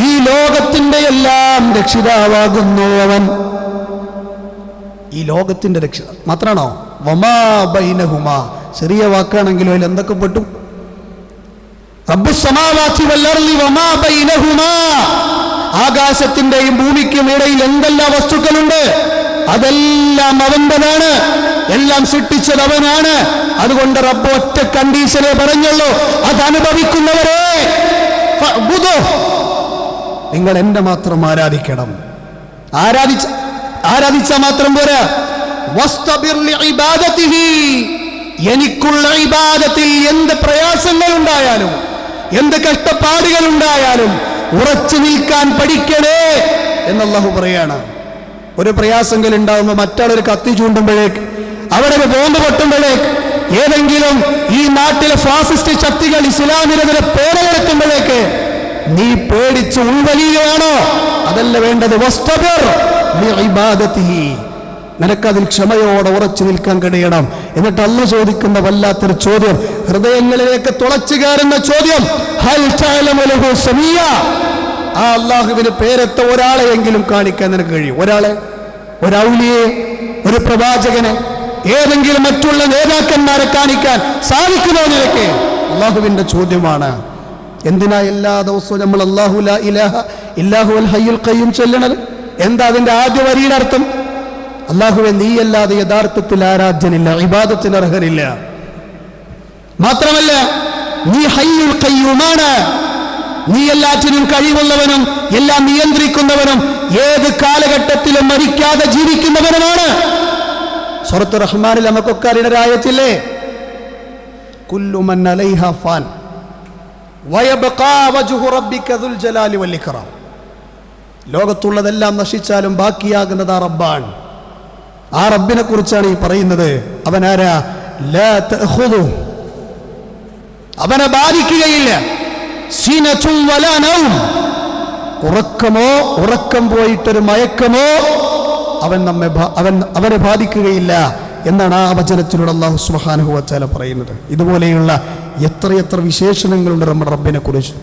ഈ ലോകത്തിന്റെ എല്ലാം രക്ഷിതാവാകുന്നു അവൻ. ഈ ലോകത്തിന്റെ രക്ഷിത മാത്രമാണോ? വമാ ബൈനഹുമാ, ചെറിയ വാക്കാണെങ്കിലും അതിൽ എന്തൊക്കെ പെട്ടു? റബ്ബുസ് സമാവാതി വൽ അർളി വമാ ബൈനഹുമാ, ആകാശത്തിന്റെയും ഭൂമിക്കും ഇടയിൽ എന്തെല്ലാം വസ്തുക്കളുണ്ട് അതെല്ലാം അവൻ്റെതാണ്. എല്ലാം സൃഷ്ടിച്ചത് അവനാണ്. അതുകൊണ്ട് റബ്ബ് ഒറ്റ കണ്ടീഷനെ പറഞ്ഞുള്ളൂ, അതനുഭവിക്കുന്നവരെ നിങ്ങൾ എന്നെ മാത്രം ആരാധിക്കണം. ആരാധിച്ച മാത്രം പോരാ, വസ്തബിർ ലിഇബാദതിഹി, എനിക്കുള്ള ഇബാദത്തിൽ എന്ത് പ്രയാസങ്ങൾ ഉണ്ടായാലും എന്ത് കഷ്ടപ്പാടുകൾ ഉണ്ടായാലും ഉറച്ചു നിൽക്കാൻ പഠിക്കണേ എന്ന് അല്ലാഹു പറയാണ്. ഒരു പ്രയാസങ്ങൾ ഉണ്ടാകുമ്പോൾ മറ്റാളൊരു കത്തി ചൂണ്ടുമ്പോഴേക്ക്, അവിടെ ഒരു ബോംബ് പൊട്ടുമ്പോഴേക്ക്, ഏതെങ്കിലും ഈ നാട്ടിലെ ഫാസിസ്റ്റ് ശക്തികൾ ഇസ്ലാമിനെതിരെ പേരെടുക്കുമ്പോഴേക്ക് നീ പേടിച്ച് ഉൾവലിയുകയാണോ? അതല്ല വേണ്ടത്. വസ്തബിർ ലിഇബാദതിഹി, നിനക്കതിൽ ക്ഷമയോടെ ഉറച്ചു നിൽക്കാൻ കഴിയണം. എന്നിട്ട് അല്ലാഹു ചോദിക്കുന്ന വല്ലാത്തൊരു ചോദ്യം, ഹൃദയങ്ങളിലേക്ക് തുളച്ചു കയറുന്ന ചോദ്യം, ഹൽ തഅലമു ലഹു സമീയ, ആ അല്ലാഹുവിന് പേരത്ത ഒരാളെയെങ്കിലും കാണിക്കാൻ നിനക്ക് കഴിയും? ഒരാളെ, ഒരു ഔലിയെ, ഒരു പ്രവാചകനെ, ഏതെങ്കിലും മറ്റുള്ള നേതാക്കന്മാരെ കാണിക്കാൻ സാധിക്കുമോ നിനക്ക്? അല്ലാഹുവിന്റെ ചോദ്യമാണ്. എന്തിനാ എല്ലാ ദിവസവും നമ്മൾ അല്ലാഹു ലാ ഇലാഹ ഇല്ലാഹു അൽ ഹയ്യുൽ ഖയ്യൂം ചൊല്ലണത്? എന്താ അതിന്റെ ആദ്യ വരിയുടെ അർത്ഥം? അല്ലാഹുവേ, നീയല്ലാതെ യഥാർത്ഥത്തിൽ ആരാധ്യനില്ല, ഇബാദത്തിന് അർഹനില്ല. മാത്രമല്ല നീ ഹയ്യുൽ ഖയ്യൂമാണ്, നീ എല്ലാറ്റിനും കഴിവുള്ളവനും എല്ലാം നിയന്ത്രിക്കുന്നവനും ഏത് കാലഘട്ടത്തിലും മരിക്കാതെ ജീവിക്കുന്നവനുമാണ്. സൂറത്ത് റഹ്മാനിൽ നമുക്കൊക്കെ അറിയുന്ന ആയത്തില്ലേ, കുല്ലു മൻ അലൈഹാ ഫാൻ വയബ്ഖാ വജ്ഹു റബ്ബിക ദുൽ ജലാലി വൽ ഇക്റാം, ലോകത്തുള്ളതെല്ലാം നശിച്ചാലും ബാക്കിയാകുന്നത് ആ റബ്ബാണ്. ആ റബ്ബിനെ കുറിച്ചാണ് ഈ പറയുന്നത്. അവനാരാ? ലാ തഅഖുദു, അവനെ ബാധിക്കുകയില്ല, സീനത്തും വലാ നൗം, ഉറക്കമോ ഉറക്കം പോയിട്ടൊരു മയക്കമോ അവനെ ബാധിക്കുകയില്ല എന്നാണ് ആ വചനത്തിലൂടെ അല്ലാഹു സുബ്ഹാനഹു വ തആല പറയുന്നത്. ഇതുപോലെയുള്ള എത്രയെത്ര വിശേഷണങ്ങളുണ്ട് നമ്മുടെ റബ്ബിനെ കുറിച്ച്.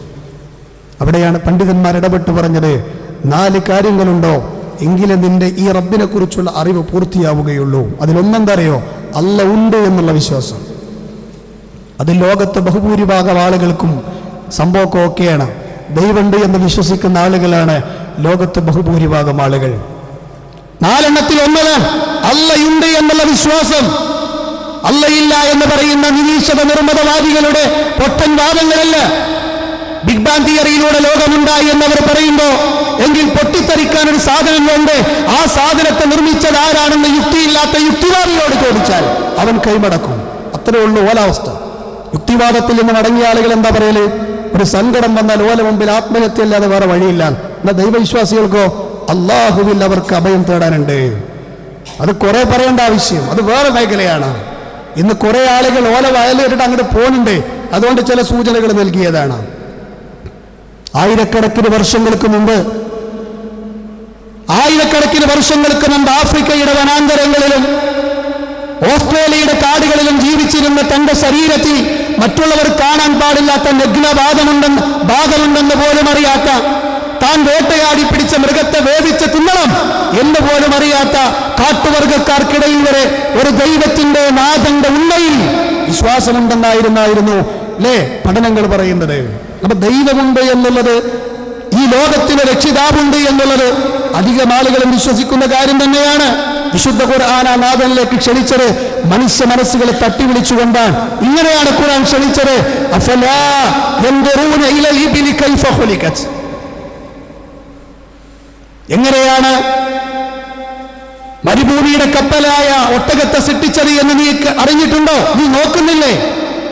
അവിടെയാണ് പണ്ഡിതന്മാർ ഇടപെട്ട് പറഞ്ഞത്, 4 കാര്യങ്ങളുണ്ടോ എങ്കിലും നിന്റെ ഈ റബ്ബിനെ കുറിച്ചുള്ള അറിവ് പൂർത്തിയാവുകയുള്ളൂ. അതിലൊന്നെന്തറിയോ? അല്ല ഉണ്ട് എന്നുള്ള വിശ്വാസം. അത് ലോകത്തെ ബഹുഭൂരിഭാഗം ആളുകൾക്കും സംഭവമൊക്കെ ഒക്കെയാണ്. ദൈവമുണ്ട് എന്ന് വിശ്വസിക്കുന്ന ആളുകളാണ് ലോകത്തെ ബഹുഭൂരിഭാഗം ആളുകൾ. 4 എണ്ണത്തിൽ ഒന്നതാണ് അല്ലയുണ്ട് എന്നുള്ള വിശ്വാസം. അല്ലയില്ല എന്ന് പറയുന്ന നിരീശ്വര നിർമ്മതവാദികളുടെ പൊട്ടൻ വാദങ്ങളല്ല. ബിഗ് ബാങ് തിയറിയിലൂടെ ലോകമുണ്ടായി എന്നവർ പറയുമ്പോ, എങ്കിൽ പൊട്ടിത്തെറിക്കാൻ ഒരു സാധനം വേണ്ടേ? ആ സാധനത്തെ നിർമ്മിച്ചത് ആരാണെന്ന് യുക്തിയില്ലാത്ത യുക്തിവാദിയോട് ചോദിച്ചാൽ അവൻ കൈമടക്കും. അത്രേ ഉള്ളൂ ഓലാവസ്ഥ. യുക്തിവാദത്തിൽ നിന്ന് മടങ്ങിയ ആളുകൾ എന്താ പറയല്? ഒരു സങ്കടം വന്നാൽ ഓല മുമ്പിൽ ആത്മഹത്യല്ലാതെ വേറെ വഴിയില്ല. എന്നാൽ ദൈവവിശ്വാസികൾക്കോ അള്ളാഹുവിൽ അവർക്ക് അഭയം തേടാനുണ്ട്. അത് കുറെ പറയേണ്ട ആവശ്യം, അത് വേറെ മേഖലയാണ്. ഇന്ന് കുറെ ആളുകൾ ഓല വയലേറിട്ട് അങ്ങോട്ട് പോകുന്നുണ്ട്. അതുകൊണ്ട് ചില സൂചനകൾ നൽകിയതാണ്. ആയിരക്കണക്കിന് വർഷങ്ങൾക്ക് മുമ്പ് ആഫ്രിക്കയുടെ വനാന്തരങ്ങളിലും ഓസ്ട്രേലിയയുടെ കാടുകളിലും ജീവിച്ചിരുന്ന തന്റെ ശരീരത്തിൽ മറ്റുള്ളവർ കാണാൻ പാടില്ലാത്ത ഭാഗമുണ്ടെന്ന് പോലും അറിയാത്ത, താൻ വേട്ടയാടി പിടിച്ച മൃഗത്തെ വേവിച്ച് തിന്നണം എന്ന് പോലും അറിയാത്ത കാട്ടുവർഗക്കാർക്കിടയിൽ വരെ ഒരു ദൈവത്തിന്റെ നാഥന്റെ ഉള്ളയിൽ വിശ്വാസമുണ്ടെന്നായിരുന്നു അല്ലേ പഠനങ്ങൾ പറയുന്നത്. അപ്പൊ ദൈവമുണ്ട് എന്നുള്ളത്, ഈ ലോകത്തിന് രക്ഷിതാവുണ്ട് എന്നുള്ളത് അധികം ആളുകളും വിശ്വസിക്കുന്ന കാര്യം തന്നെയാണ്. വിശുദ്ധ ഖുർആൻ ആ നാഥനിലേക്ക് ക്ഷണിച്ചത് മനുഷ്യ മനസ്സുകളെ തട്ടിവിളിച്ചുകൊണ്ടാണ്. ഇങ്ങനെയാണ് ഖുർആൻ ക്ഷണിച്ചത്, അഫലാ യൻദുറൂന ഇലൽ ഇബ്ലി കൈഫ ഖുലിഖത്, എങ്ങനെയാണ് മരുഭൂമിയുടെ കപ്പലായ ഒട്ടകത്തെ സൃഷ്ടിച്ചത് എന്ന് നീ അറിഞ്ഞിട്ടുണ്ടോ? നീ നോക്കുന്നില്ലേ?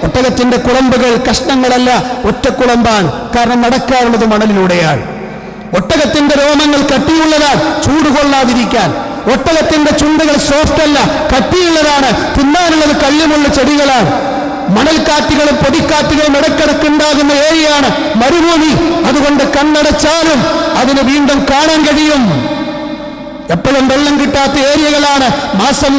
ഒട്ടകത്തിന്റെ കുളമ്പുകൾ കഷ്ണങ്ങളല്ല, ഒറ്റക്കുളമ്പാണ്. കാരണം നടക്കാറുള്ളത് മണലിലൂടെയാണ്. ഒട്ടകത്തിന്റെ രോമങ്ങൾ കട്ടിയുള്ളതാണ്, ചൂട് കൊള്ളാതിരിക്കാൻ. ഒട്ടകത്തിന്റെ ചുണ്ടുകൾ സോഫ്റ്റ് അല്ല, കട്ടിയുള്ളതാണ്. തിന്നാനുള്ളത് കല്ലുമുള്ള ചെടികളാണ്. മണൽക്കാറ്റുകളും പൊടിക്കാറ്റുകളും ഇടക്കിടക്ക് ഉണ്ടാകുന്ന ഏരിയയാണ് മരുഭൂമി. അതുകൊണ്ട് കണ്ണടച്ചാലും അതിന് വീണ്ടും കാണാൻ കഴിയും. എപ്പോഴും വെള്ളം കിട്ടാത്ത ഏരിയകളാണ്.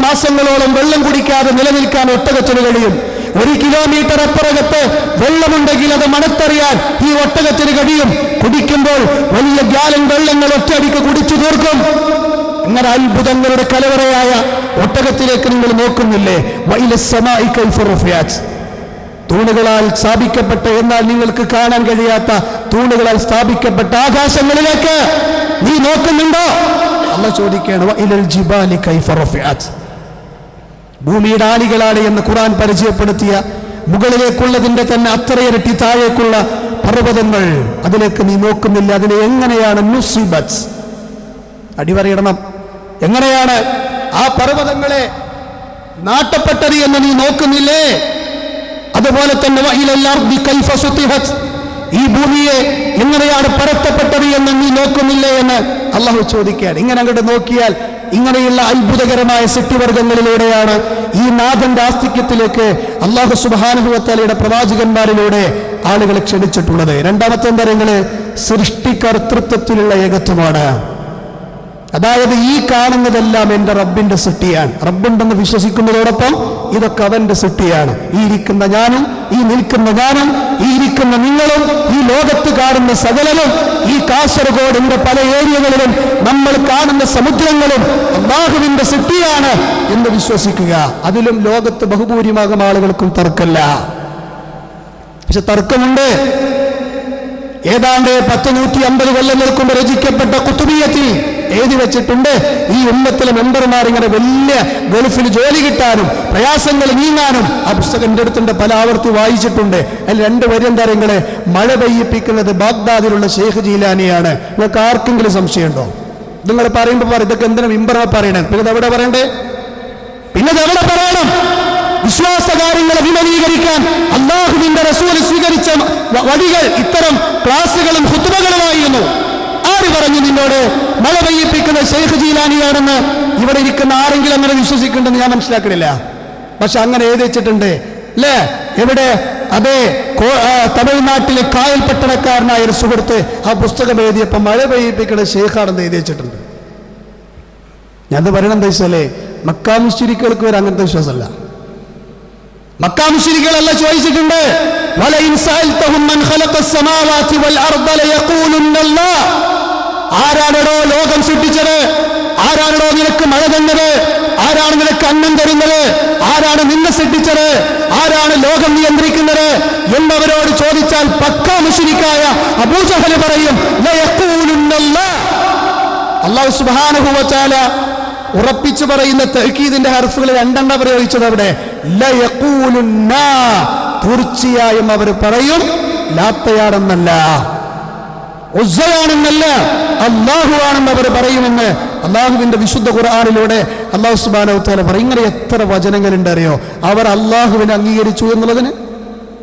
മാസങ്ങളോളം വെള്ളം കുടിക്കാതെ നിലനിൽക്കാൻ ഒട്ടകത്തിന് കഴിയും. 1 കിലോമീറ്റർ അപ്പുറത്ത് വെള്ളമുണ്ടെങ്കിൽ അത് മണത്തറിയാൻ ഈ ഒട്ടകത്തിന് കഴിയും. കുടിക്കുമ്പോൾ വലിയ ഗ്യാലൻ വെള്ളങ്ങൾ ഒറ്റയടിക്ക് കുടിച്ചു തീർക്കും. അങ്ങനെ അത്ഭുതങ്ങളുടെ കലവറയായ ഒട്ടകത്തിലേക്ക് നിങ്ങൾ നോക്കുന്നില്ലേ? വൈലസ്സമാഇ കൈഫ റുഫിഅത്, തൂണുകളാൽ സ്ഥാപിക്കപ്പെട്ട, എന്നാൽ നിങ്ങൾക്ക് കാണാൻ കഴിയാത്ത തൂണുകളാൽ സ്ഥാപിക്കപ്പെട്ട ആകാശങ്ങളിലേക്ക് നീ നോക്കുന്നുണ്ടോ? അല്ലാഹു ചോദിക്കുകയാണ്, വഇലൽ ജിബാലി കൈഫ റുഫിഅത്, ഭൂമിയുടെ ആണികളാണ് എന്ന് ഖുർആൻ പരിചയപ്പെടുത്തിയ മുകളിലേക്കുള്ളതിന്റെ തന്നെ അത്രയിരട്ടി താഴേക്കുള്ള പർവ്വതങ്ങൾ, അതിലേക്ക് നീ നോക്കുന്നില്ല. അതിനെ എങ്ങനെയാണ് നുസിബത്ത്, അടിവരയിടണം, എങ്ങനെയാണ് ആ പർവ്വതങ്ങളെ നാട്ടപ്പെട്ടത് എന്ന് നീ നോക്കുന്നില്ലേ? അതുപോലെ തന്നെ വഇലൽ അർദി കൈഫ സുതിഹത്, ഈ ഭൂമിയെ എങ്ങനെയാണ് പരത്തപ്പെട്ടത് എന്ന് നീ നോക്കുന്നില്ലേ എന്ന് അള്ളാഹു ചോദിക്കുകയാണ്. ഇങ്ങനെ അങ്ങോട്ട് നോക്കിയാൽ ഇങ്ങനെയുള്ള അത്ഭുതകരമായ സൃഷ്ടിവർഗങ്ങളിലൂടെയാണ് ഈ നാഥന്റെ ആസ്തിക്യത്തിലേക്ക് അള്ളാഹു സുബ്ഹാനഹു വ തആലയുടെ പ്രവാചകന്മാരിലൂടെ ആളുകളെ ക്ഷണിച്ചിട്ടുള്ളത്. രണ്ടാമത്തെ കാര്യങ്ങള് സൃഷ്ടികർത്തൃത്വത്തിലുള്ള ഏകത്വമാണ്. അതായത് ഈ കാണുന്നതെല്ലാം എൻ്റെ റബ്ബിന്റെ സൃഷ്ടിയാണ്. റബ്ബുണ്ടെന്ന് വിശ്വസിക്കുന്നതോടൊപ്പം ഇതൊക്കെ അവന്റെ സൃഷ്ടിയാണ്. ഈ ഇരിക്കുന്ന ഞാനും, ഈ നിൽക്കുന്ന ഞാനും, ഈ ഇരിക്കുന്ന നിങ്ങളും, ഈ ലോകത്ത് കാണുന്ന സകലനും, ഈ കാസർഗോഡിന്റെ പല ഏരിയകളിലും നമ്മൾ കാണുന്ന സമുദ്രങ്ങളും അല്ലാഹുവിന്റെ സൃഷ്ടിയാണ് എന്ന് വിശ്വസിക്കുക. അതിലും ലോകത്ത് ബഹുഭൂരിഭാഗം ആളുകൾക്കും തർക്കമില്ല. പക്ഷെ തർക്കമുണ്ട്. ഏതാണ്ട് 150 കൊല്ലങ്ങൾക്ക് മുമ്പ് രചിക്കപ്പെട്ട കുത്തുബിയ്യത്തിൽ എഴുതി വെച്ചിട്ടുണ്ട്, ഈ ഉമ്മത്തിലെ മെമ്പർമാർ ഇങ്ങനെ വലിയ ഗൾഫിൽ ജോലി കിട്ടാനും പ്രയാസങ്ങൾ നീങ്ങാനും ആ പുസ്തകം എൻ്റെ അടുത്തുണ്ട്, പല ആവർത്തി വായിച്ചിട്ടുണ്ട്. അതിൽ 2 വരി എന്താ നിങ്ങളെ മഴ പെയ്യിപ്പിക്കുന്നത് ബാഗ്ദാദിലുള്ള ഷെയ്ഖ് ജീലാനിയാണ്. നിങ്ങൾക്ക് ആർക്കെങ്കിലും സംശയമുണ്ടോ? നിങ്ങൾ പറയുമ്പോൾ പറയും ഇതൊക്കെ എന്തിനാ മെമ്പർമാർ പറയണേ, പിന്നെ എവിടെ പറയണ്ടേ, പിന്നെ എവിടെ പറയണം? വിശ്വാസകാര്യങ്ങളെ വിമലീകരിക്കാൻ അല്ലാഹുവിന്റെ റസൂൽ സ്വീകരിച്ച വഴികൾ ഇത്തരം ക്ലാസുകളും ഖുത്ബകളുമായിരുന്നു. ആര് പറഞ്ഞു നിന്നോട് മഴ പെയ്യിപ്പിക്കുന്ന ഷെയ്ഖ് ജീലാനിയാണെന്ന്? ഇവിടെ ഇരിക്കുന്ന ആരെങ്കിലും അങ്ങനെ വിശ്വസിക്കുന്നുണ്ടെന്ന് ഞാൻ മനസ്സിലാക്കണില്ല. പക്ഷെ അങ്ങനെ എഴുതി വെച്ചിട്ടുണ്ട് അല്ലേ? എവിടെ? അതേ തമിഴ്നാട്ടിലെ കായൽ പട്ടണക്കാരനായ ഒരു സുഹൃത്ത് ആ പുസ്തകം എഴുതിയപ്പോൾ മഴ പെയ്യിപ്പിക്കുന്ന ഷെയ്ഖാണെന്ന് എഴുതി വെച്ചിട്ടുണ്ട്. ഞാനത് പറയണം എന്താ വെച്ചാലേ, മക്കാ മുശ്രിക്കുകൾക്ക് വരെ അങ്ങനത്തെ വിശ്വാസമല്ല. മക്കാ മുശ്രിക്കുകളല്ല ചോദിച്ചിട്ടുണ്ട്, ആരാണോ ലോകം സൃഷ്ടിച്ചത്? ആരാണോ നിനക്ക് മഴ തന്നത്? ആരാണ് നിനക്ക് അന്നം തരുന്നത്? ആരാണ് നിന്നെ സൃഷ്ടിച്ചത്? ആരാണ് ലോകം നിയന്ത്രിക്കുന്നത് എന്നവരോട് ചോദിച്ചാൽ പക്കാ മുശ്രിക്കായ അബൂജഹൽ പറയും അല്ലാഹു സുബ്ഹാനഹു വ തആല ഉറപ്പിച്ചു പറയുന്ന തഅ്കീദിന്റെ ഹർഫുകൾ 2 പ്രയോഗിച്ചത് അവിടെ ലയഖൂലുന്ന, തീർച്ചയായും അവർ പറയും ലാത്തയാണെന്നല്ല, ഉസ്സയാണെന്നല്ല, അല്ലാഹു ആണെന്ന് അവർ പറയുമെന്ന് അല്ലാഹുവിന്റെ വിശുദ്ധ ഖുർആനിലൂടെ അല്ലാഹു സുബ്ഹാനഹു വ തആല പറയും. ഇങ്ങനെ എത്ര വചനങ്ങളുണ്ട് അറിയോ അവർ അല്ലാഹുവിനെ അംഗീകരിച്ചു എന്നുള്ളതിന്.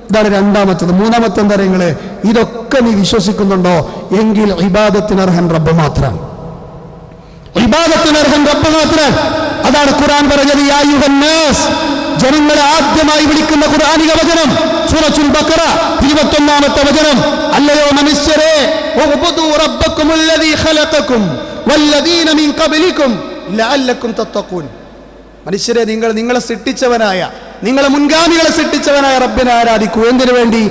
ഇതാണ് രണ്ടാമത്തത്. മൂന്നാമത്തെ എന്താ നിങ്ങള്, ഇതൊക്കെ നീ വിശ്വസിക്കുന്നുണ്ടോ എങ്കിൽ ഇബാദത്തിന് അർഹൻ റബ്ബ് മാത്രം, ഇബാദത്തിന് അർഹൻ റബ്ബ് മാത്രം. അതാണ് ഖുർആൻ പറഞ്ഞത്, യാ അയ്യുഹന്നാസ്, ജനങ്ങളെ ആദ്യമായി വിളിക്കുന്ന ഖുർആനിക വചനം സൂറത്തുൽ ബഖറ 21-ാമത്തെ വചനം. അല്ലയോ മനുഷ്യരെ, ഉഅ്ബുദൂ റബ്ബക്കുമുല്ലദീ ഖലഖക്കും വല്ലദീന മിൻ ഖബ്ലിക്കും ലഅല്ലക്കും തത്തഖൂൻ. മനുഷ്യരെ, നിങ്ങളെ സൃഷ്ടിച്ചവനായ, നിങ്ങളെ മുൻഗാമികളെ സൃഷ്ടിച്ചവനായ റബ്ബിനെ ആരാധിക്കൂ. എന്തിനു വേണ്ടി?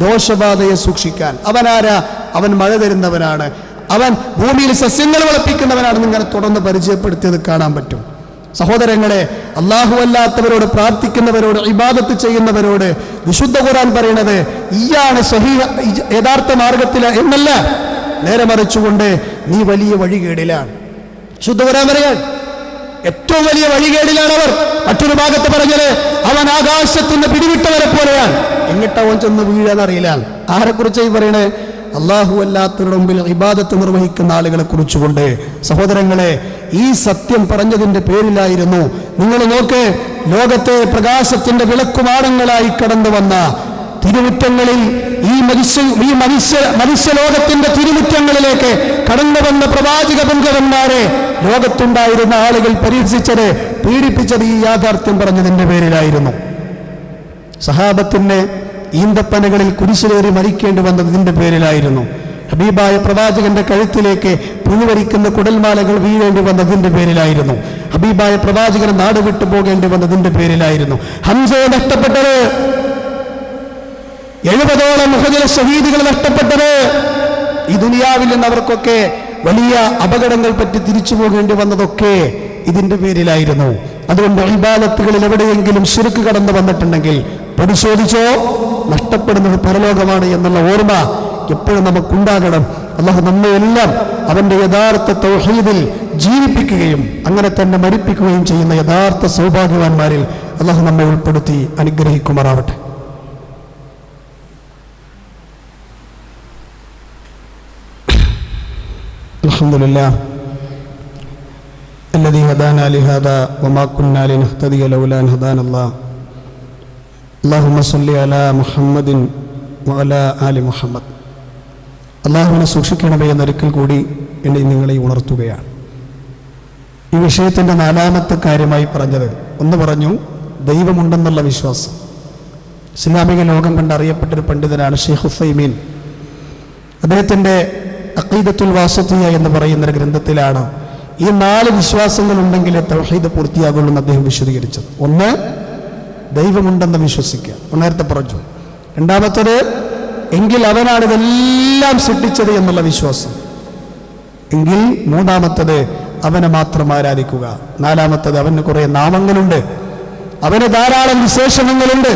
ദോഷബാധയെ സൂക്ഷിക്കാൻ. അവനാരാ? അവൻ മഴ തരുന്നവനാണ്, അവൻ ഭൂമിയിൽ സസ്യങ്ങൾ വളർപ്പിക്കുന്നവനാണ്. നിങ്ങളെ തുടർന്ന് പരിചയപ്പെടുത്തിയത് കാണാൻ പറ്റും. സഹോദരങ്ങളെ, അല്ലാഹു അല്ലാത്തവരോട് പ്രാർത്ഥിക്കുന്നവരോട് ഇബാദത്ത് ചെയ്യുന്നവരോട് വിശുദ്ധ ഖുർആൻ പറയുന്നത് ഈയാണ് സഹീഹ് യഥാർത്ഥ മാർഗത്തില എന്നല്ല, നേരെ മറിച്ചുകൊണ്ട് നീ വലിയ വഴികേടിലാണ്. വിശുദ്ധ ഖുർആൻ പറയാൻ ഏറ്റവും വലിയ വഴികേടിലാണ് അവർ. മറ്റൊരു ഭാഗത്ത് പറഞ്ഞത് അവൻ ആകാശത്തുനിന്ന് പിടിവിട്ടവരെ പോലെയാണ്. എങ്ങിട്ടവൻ ചെന്ന് വീഴാന്നറിയില്ല. ആരെക്കുറിച്ചായി പറയണേ? അല്ലാഹു അല്ലാത്തവരുടെ മുമ്പിൽ ഇബാദത്ത് നിർവഹിക്കുന്ന ആളുകളെ കുറിച്ചുകൊണ്ട്. സഹോദരങ്ങളെ, ഈ സത്യം പറഞ്ഞതിന്റെ പേരിലായിരുന്നു. നിങ്ങൾ നോക്ക്, ലോകത്തെ പ്രകാശത്തിന്റെ വിളക്കുമാടങ്ങളായി കടന്നു വന്ന തിരുമുറ്റങ്ങളിൽ ഈ മനുഷ്യലോകത്തിന്റെ തിരുമുറ്റങ്ങളിലേക്ക് കടന്നു വന്ന പ്രവാചക പുങ്കവന്മാരെ ലോകത്തുണ്ടായിരുന്ന ആളുകൾ പരീക്ഷിച്ചത്, പീഡിപ്പിച്ചത് ഈ യാഥാർത്ഥ്യം പറഞ്ഞതിന്റെ പേരിലായിരുന്നു. സഹാബത്തിന്റെ ഈന്തപ്പനകളിൽ കുരിശിലേറി മരിക്കേണ്ടി വന്നത് ഇതിന്റെ പേരിലായിരുന്നു. ഹബീബായ പ്രവാചകന്റെ കഴുത്തിലേക്ക് പുഴുവരിക്കുന്ന കുടൽമാലകൾ വീഴേണ്ടി വന്നതിന്റെ പേരിലായിരുന്നു. ഹബീബായ പ്രവാചകനെ നാട് വിട്ടു പോകേണ്ടി വന്നതിന്റെ പേരിലായിരുന്നു. ഹംസയെ നഷ്ടപ്പെട്ടത്, 70ഓളം മുഹദിലെ ഷഹീദുകൾ നഷ്ടപ്പെട്ടത്, ഈ ദുനിയാവിൽ നിന്ന് അവർക്കൊക്കെ വലിയ അപകടങ്ങൾ പറ്റി തിരിച്ചു പോകേണ്ടി വന്നതൊക്കെ ഇതിന്റെ പേരിലായിരുന്നു. അതുകൊണ്ട് ഇബാദത്തുകളിൽ എവിടെയെങ്കിലും ശിർക്ക് കടന്നു വന്നിട്ടുണ്ടെങ്കിൽ പരിശോധിച്ചോ, നഷ്ടപ്പെടുന്നത് പരലോകമാണ് എന്നുള്ള ഓർമ്മ എപ്പോഴും നമുക്കുണ്ടാകണം. അല്ലാഹു നമ്മയെല്ലാം അവന്റെ യഥാർത്ഥ തൗഹീദിൽ ജീവിപ്പിക്കുകയും അങ്ങനെ തന്നെ മരിപ്പിക്കുകയും ചെയ്യുന്ന യഥാർത്ഥ സൗഭാഗ്യവാന്മാരിൽ അല്ലാഹു നമ്മെ ഉൾപ്പെടുത്തി അനുഗ്രഹിക്കുമാറാവട്ടെ. അൽഹംദുലില്ലാഹ് الذي هدانا لهذا وما كنا لنهتدي لولا أن هدانا الله. اللهم صل على محمد وعلى آل محمد. അള്ളാഹുവിനെ സൂക്ഷിക്കണമേ എന്നൊരിക്കൽ കൂടി എന്നെ നിങ്ങളെ ഉണർത്തുകയാണ്. ഈ വിഷയത്തിൻ്റെ 4ാമത്തെ കാര്യമായി പറഞ്ഞത്, ഒന്ന് പറഞ്ഞു ദൈവമുണ്ടെന്നുള്ള വിശ്വാസം. ഇസ്ലാമിക ലോകം കണ്ടറിയപ്പെട്ടൊരു പണ്ഡിതനാണ് ഷെയ്ഖ് ഉസൈമീൻ. അദ്ദേഹത്തിൻ്റെ അഖീദത്തുൽ വാസിത്തിയ എന്ന് പറയുന്നൊരു ഗ്രന്ഥത്തിലാണ് ഈ 4 വിശ്വാസങ്ങളുണ്ടെങ്കിലേ തൗഹീദ് പൂർത്തിയാകുള്ളൂ എന്ന് അദ്ദേഹം വിശദീകരിച്ചത്. ഒന്ന്, ദൈവമുണ്ടെന്ന് വിശ്വസിക്കുക, നേരത്തെ പറഞ്ഞു. രണ്ടാമത്തത്, എങ്കിൽ അവനാണ് ഇതെല്ലാം സൃഷ്ടിച്ചത് എന്നുള്ള വിശ്വാസം. എങ്കിൽ മൂന്നാമത്തത്, അവനെ മാത്രം ആരാധിക്കുക. നാലാമത്തത്, അവന് കുറേ നാമങ്ങളുണ്ട്, അവന് ധാരാളം വിശേഷണങ്ങളുണ്ട്,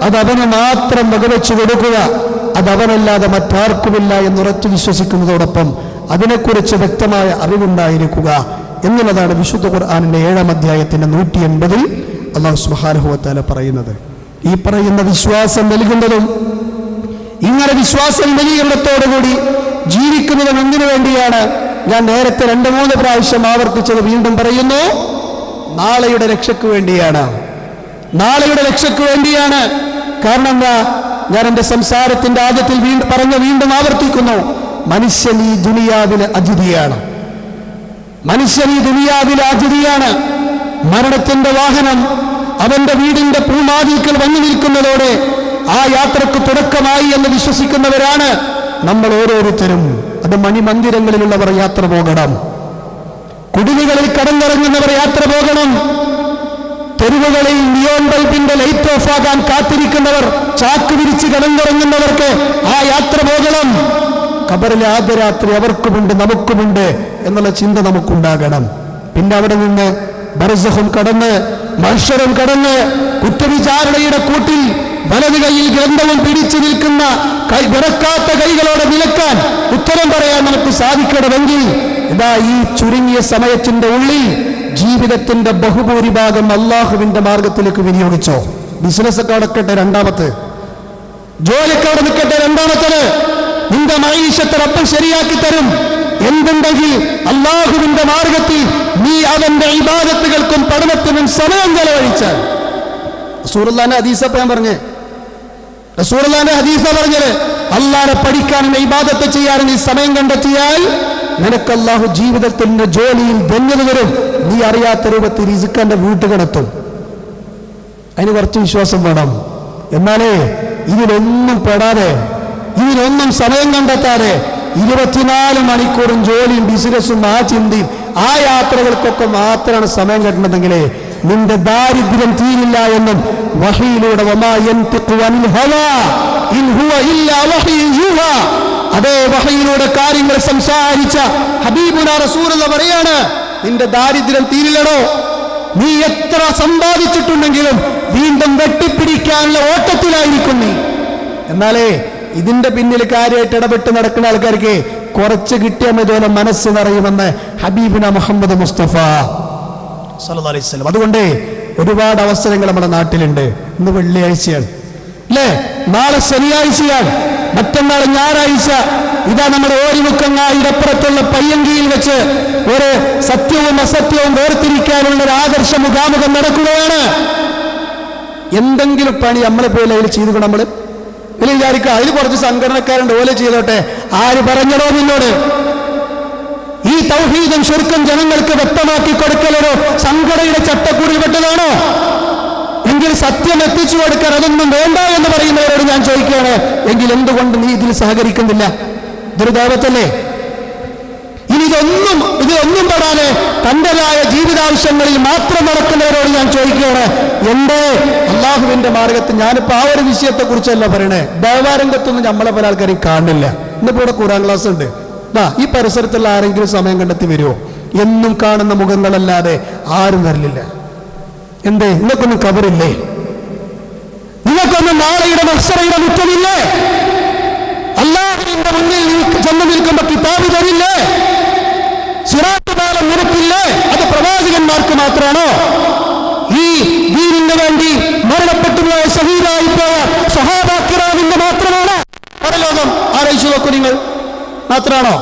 അതവന് മാത്രം വകവെച്ചു കൊടുക്കുക, അതവനല്ലാതെ മറ്റാർക്കുമില്ല എന്നുറച്ചു വിശ്വസിക്കുന്നതോടൊപ്പം അതിനെക്കുറിച്ച് വ്യക്തമായ അറിവുണ്ടായിരിക്കുക എന്നുള്ളതാണ് വിശുദ്ധ ഖുർആനിന്റെ 7-ാം അധ്യായത്തിന്റെ 180-ൽ അല്ലാഹു സുബ്ഹാനഹു വ തആല പറയുന്നത്. ഈ പറയുന്ന വിശ്വാസം നൽകുന്നതും ഇങ്ങനെ വിശ്വാസം നൽകിയത്തോടുകൂടി ജീവിക്കുന്നതും എന്തിനു വേണ്ടിയാണ്? ഞാൻ നേരത്തെ 2-3 പ്രാവശ്യം ആവർത്തിച്ചത് വീണ്ടും പറയുന്നു, നാളെയുടെ രക്ഷയ്ക്ക് വേണ്ടിയാണ്. നാളെയുടെ രക്ഷയ്ക്ക് വേണ്ടിയാണ്. കാരണം എന്താ? ഞാൻ എൻ്റെ സംസാരത്തിന്റെ ആദ്യത്തിൽ വീണ്ടും ആവർത്തിക്കുന്നു, മനുഷ്യൻ ഈ ദുനിയാവിലെ അതിഥിയാണ്. മനുഷ്യൻ ഈ ദുനിയാവിലെ അതിഥിയാണ്. മരണത്തിന്റെ വാഹനം അവന്റെ വീടിന്റെ പൂമാതിക്കൽ വന്നു നിൽക്കുന്നതോടെ ആ യാത്രക്ക് തുടക്കമായി എന്ന് വിശ്വസിക്കുന്നവരാണ് നമ്മൾ ഓരോരുത്തരും. അത് മണിമന്ദിരങ്ങളിലുള്ളവർ യാത്ര പോകണം, കുടിലുകളിൽ കടന്നിറങ്ങുന്നവർ യാത്ര പോകണം, തെരുവുകളിൽ നിയോൺ ബൾബിന്റെ ലൈറ്റ് ഓഫ് ആകാൻ കാത്തിരിക്കുന്നവർ, ചാക്ക് വിരിച്ച് കടന്നിറങ്ങുന്നവർക്ക് ആ യാത്ര പോകണം. ഖബറിലെ ആദ്യ രാത്രി അവർക്കുമുണ്ട് നമുക്കുമുണ്ട് എന്നുള്ള ചിന്ത നമുക്കുണ്ടാകണം. പിന്നെ അവിടെ നിന്ന് ബർസഖും കടന്ന് മഹ്ശറും കടന്ന് കുറ്റവിചാരണയുടെ കൂട്ടിൽ വലതു കൈയിൽ ഗ്രന്ഥവും പിടിച്ചു നിൽക്കുന്ന വിറക്കാത്ത കൈകളോടെ നിലക്കാൻ ഉത്തരം പറയാൻ നമുക്ക് സാധിക്കണമെങ്കിൽ ഇതാ ഈ ചുരുങ്ങിയ സമയത്തിന്റെ ഉള്ളിൽ ജീവിതത്തിന്റെ ബഹുഭൂരിഭാഗം അള്ളാഹുവിന്റെ മാർഗത്തിലേക്ക് വിനിയോഗിച്ചോ. ബിസിനസ് ഒക്കെ അടക്കട്ടെ, രണ്ടാമത്തെ ജോലിക്ക് അവിടെ നിൽക്കട്ടെ, രണ്ടാമത്തത് നിന്റെ മഈശത്ത് റബ്ബ് ശരിയാക്കി തരും. എന്തുണ്ടെങ്കിൽ അള്ളാഹുവിന്റെ മാർഗത്തിൽ നീ അവന്റെ ഇബാദത്തുകൾക്കും പഠനത്തിനും സമയം ചെലവഴിച്ചാൽ. റസൂലുള്ളാഹിന്റെ ഹദീസാ ഞാൻ പറഞ്ഞേ, റസൂലുള്ളാഹിന്റെ ഹദീസാ പറഞ്ഞത്, അള്ളാഹനെ പഠിക്കാനും ഇബാദത്ത് ചെയ്യാനും നീ സമയം കണ്ടെത്തിയാൽ നിനക്ക് അള്ളാഹു ജീവിതത്തിന്റെ ജോലിയിൽ ധന്യത വരും. നീ അറിയാത്ത രൂപത്തിൽ റിസ്ഖന്റെ വീട്ടുകടത്തും. അതിന് കുറച്ച് വിശ്വാസം വേണം. എന്നാലേ ഇതിലൊന്നും പെടാതെ, ഇതിനൊന്നും സമയം കണ്ടെത്താതെ 24 മണിക്കൂറും ജോലിയും ബിസിനസ്സും ആ ചിന്തയും ആ യാത്രകൾക്കൊക്കെ മാത്രമാണ് സമയം കിട്ടുന്നതെങ്കിൽ നിന്റെ ദാരിദ്ര്യം തീരില്ല എന്നും വഹയിലൂടെ അതേ വഹയിലൂടെ കാര്യങ്ങൾ സംസാരിച്ച ഹബീബുനാ റസൂലുള്ളാഹി പറയാണ്, നിന്റെ ദാരിദ്ര്യം തീരില്ലടോ. നീ എത്ര സമ്പാദിച്ചിട്ടുണ്ടെങ്കിലും വീണ്ടും വെട്ടിപ്പിടിക്കാനുള്ള ഓട്ടത്തിലായിരിക്കും നീ. എന്നാലേ ഇതിന്റെ പിന്നിൽ കാര്യമായിട്ട് ഇടപെട്ട് നടക്കുന്ന ആൾക്കാർക്ക് കുറച്ച് കിട്ടിയ ഇതുപോലെ മനസ്സ് നിറയുമെന്ന് ഹബീബുനാ മുഹമ്മദ് മുസ്തഫ സല്ലല്ലാഹു അലൈഹി വസല്ലം. അതുകൊണ്ട് ഒരുപാട് അവസരങ്ങൾ നമ്മുടെ നാട്ടിലുണ്ട്. ഇന്ന് വെള്ളിയാഴ്ചയാണ് അല്ലേ, നാളെ ശനിയാഴ്ചയാണ്, മറ്റന്നാൾ ഞായറാഴ്ച. ഇതാ നമ്മുടെ ഓരിമുക്കങ്ങായുടെ അപ്പുറത്തുള്ള പയ്യങ്കിയിൽ വെച്ച് ഒരു സത്യവും അസത്യവും വേർതിരിക്കാനുള്ള ഒരു ആദർശ മുഖാമുഖം നടക്കുകയാണ്. എന്തെങ്കിലും പണി നമ്മളെ പോലെ അതിൽ ചെയ്തു നമ്മൾ ഇതിൽ വിചാരിക്കുക, അതിൽ കുറച്ച് സംഘടനക്കാരുണ്ട്, ഓലെ ചെയ്തോട്ടെ. ആര് പറഞ്ഞടോ നിന്നോട്? ഈ തൗഹീദും ശിർക്കും ജനങ്ങൾക്ക് വ്യക്തമാക്കി കൊടുക്കലൊരു സംഘടനയുടെ ചട്ടക്കൂടിൽ പെട്ടതാണോ? എങ്കിൽ സത്യം എത്തിച്ചു കൊടുക്കാൻ അതൊന്നും വേണ്ട എന്ന് പറയുന്നവരോട് ഞാൻ ചോദിക്കുകയാണ്, എങ്കിൽ എന്തുകൊണ്ട് നീ ഇതിൽ സഹകരിക്കുന്നില്ല? ഇതൊരു ദൈവത്തല്ലേ? ഇനി ഇതൊന്നും പെടാതെ തൻ്റെതായ ജീവിതാവശ്യങ്ങളിൽ മാത്രം നടക്കുന്നവരോട് ഞാൻ ചോദിക്കുകയാണ്, എന്റെ അള്ളാഹുവിന്റെ മാർഗത്തിൽ. ഞാനിപ്പോൾ ആ ഒരു വിഷയത്തെക്കുറിച്ചല്ല പറയണേ, ദേവാരംഗത്തൊന്നും നമ്മളെ പല ആൾക്കാരെയും കാണില്ല. ഇന്നിപ്പോൾ ഇവിടെ ഖുർആൻ ക്ലാസ് ഉണ്ട്. ഈ പരിസരത്തുള്ള ആരെങ്കിലും സമയം കണ്ടെത്തി വരുമോ? എന്നും കാണുന്ന മുഖങ്ങളല്ലാതെ ആരും വരലില്ല. എന്തേ? നിങ്ങൾക്കൊന്നും ഖബറില്ലേ? നിങ്ങൾക്കൊന്നും നാളെയുടെ മഹ്ശറയുടെ മുറ്റമില്ലേ? അല്ലാഹുവിന്റെ മുന്നിൽ ചെന്ന് നിൽക്കുമ്പോ കിതാബ് തരില്ലേ? സിറാത്ത് പാലം നിനക്കില്ലേ? അത് പ്രവാചകന്മാർക്ക് മാത്രമാണോ? ഈ ദീനിന് വേണ്ടി മരണപ്പെട്ടുപോയ ശഹീദായി പോയ സ്വഹാബാക്കിറാവിന്റെ മാത്രമാണോ പരലോകം? ആലോചിച്ചു നോക്കൂ, നിങ്ങൾ മാത്രമാണോ?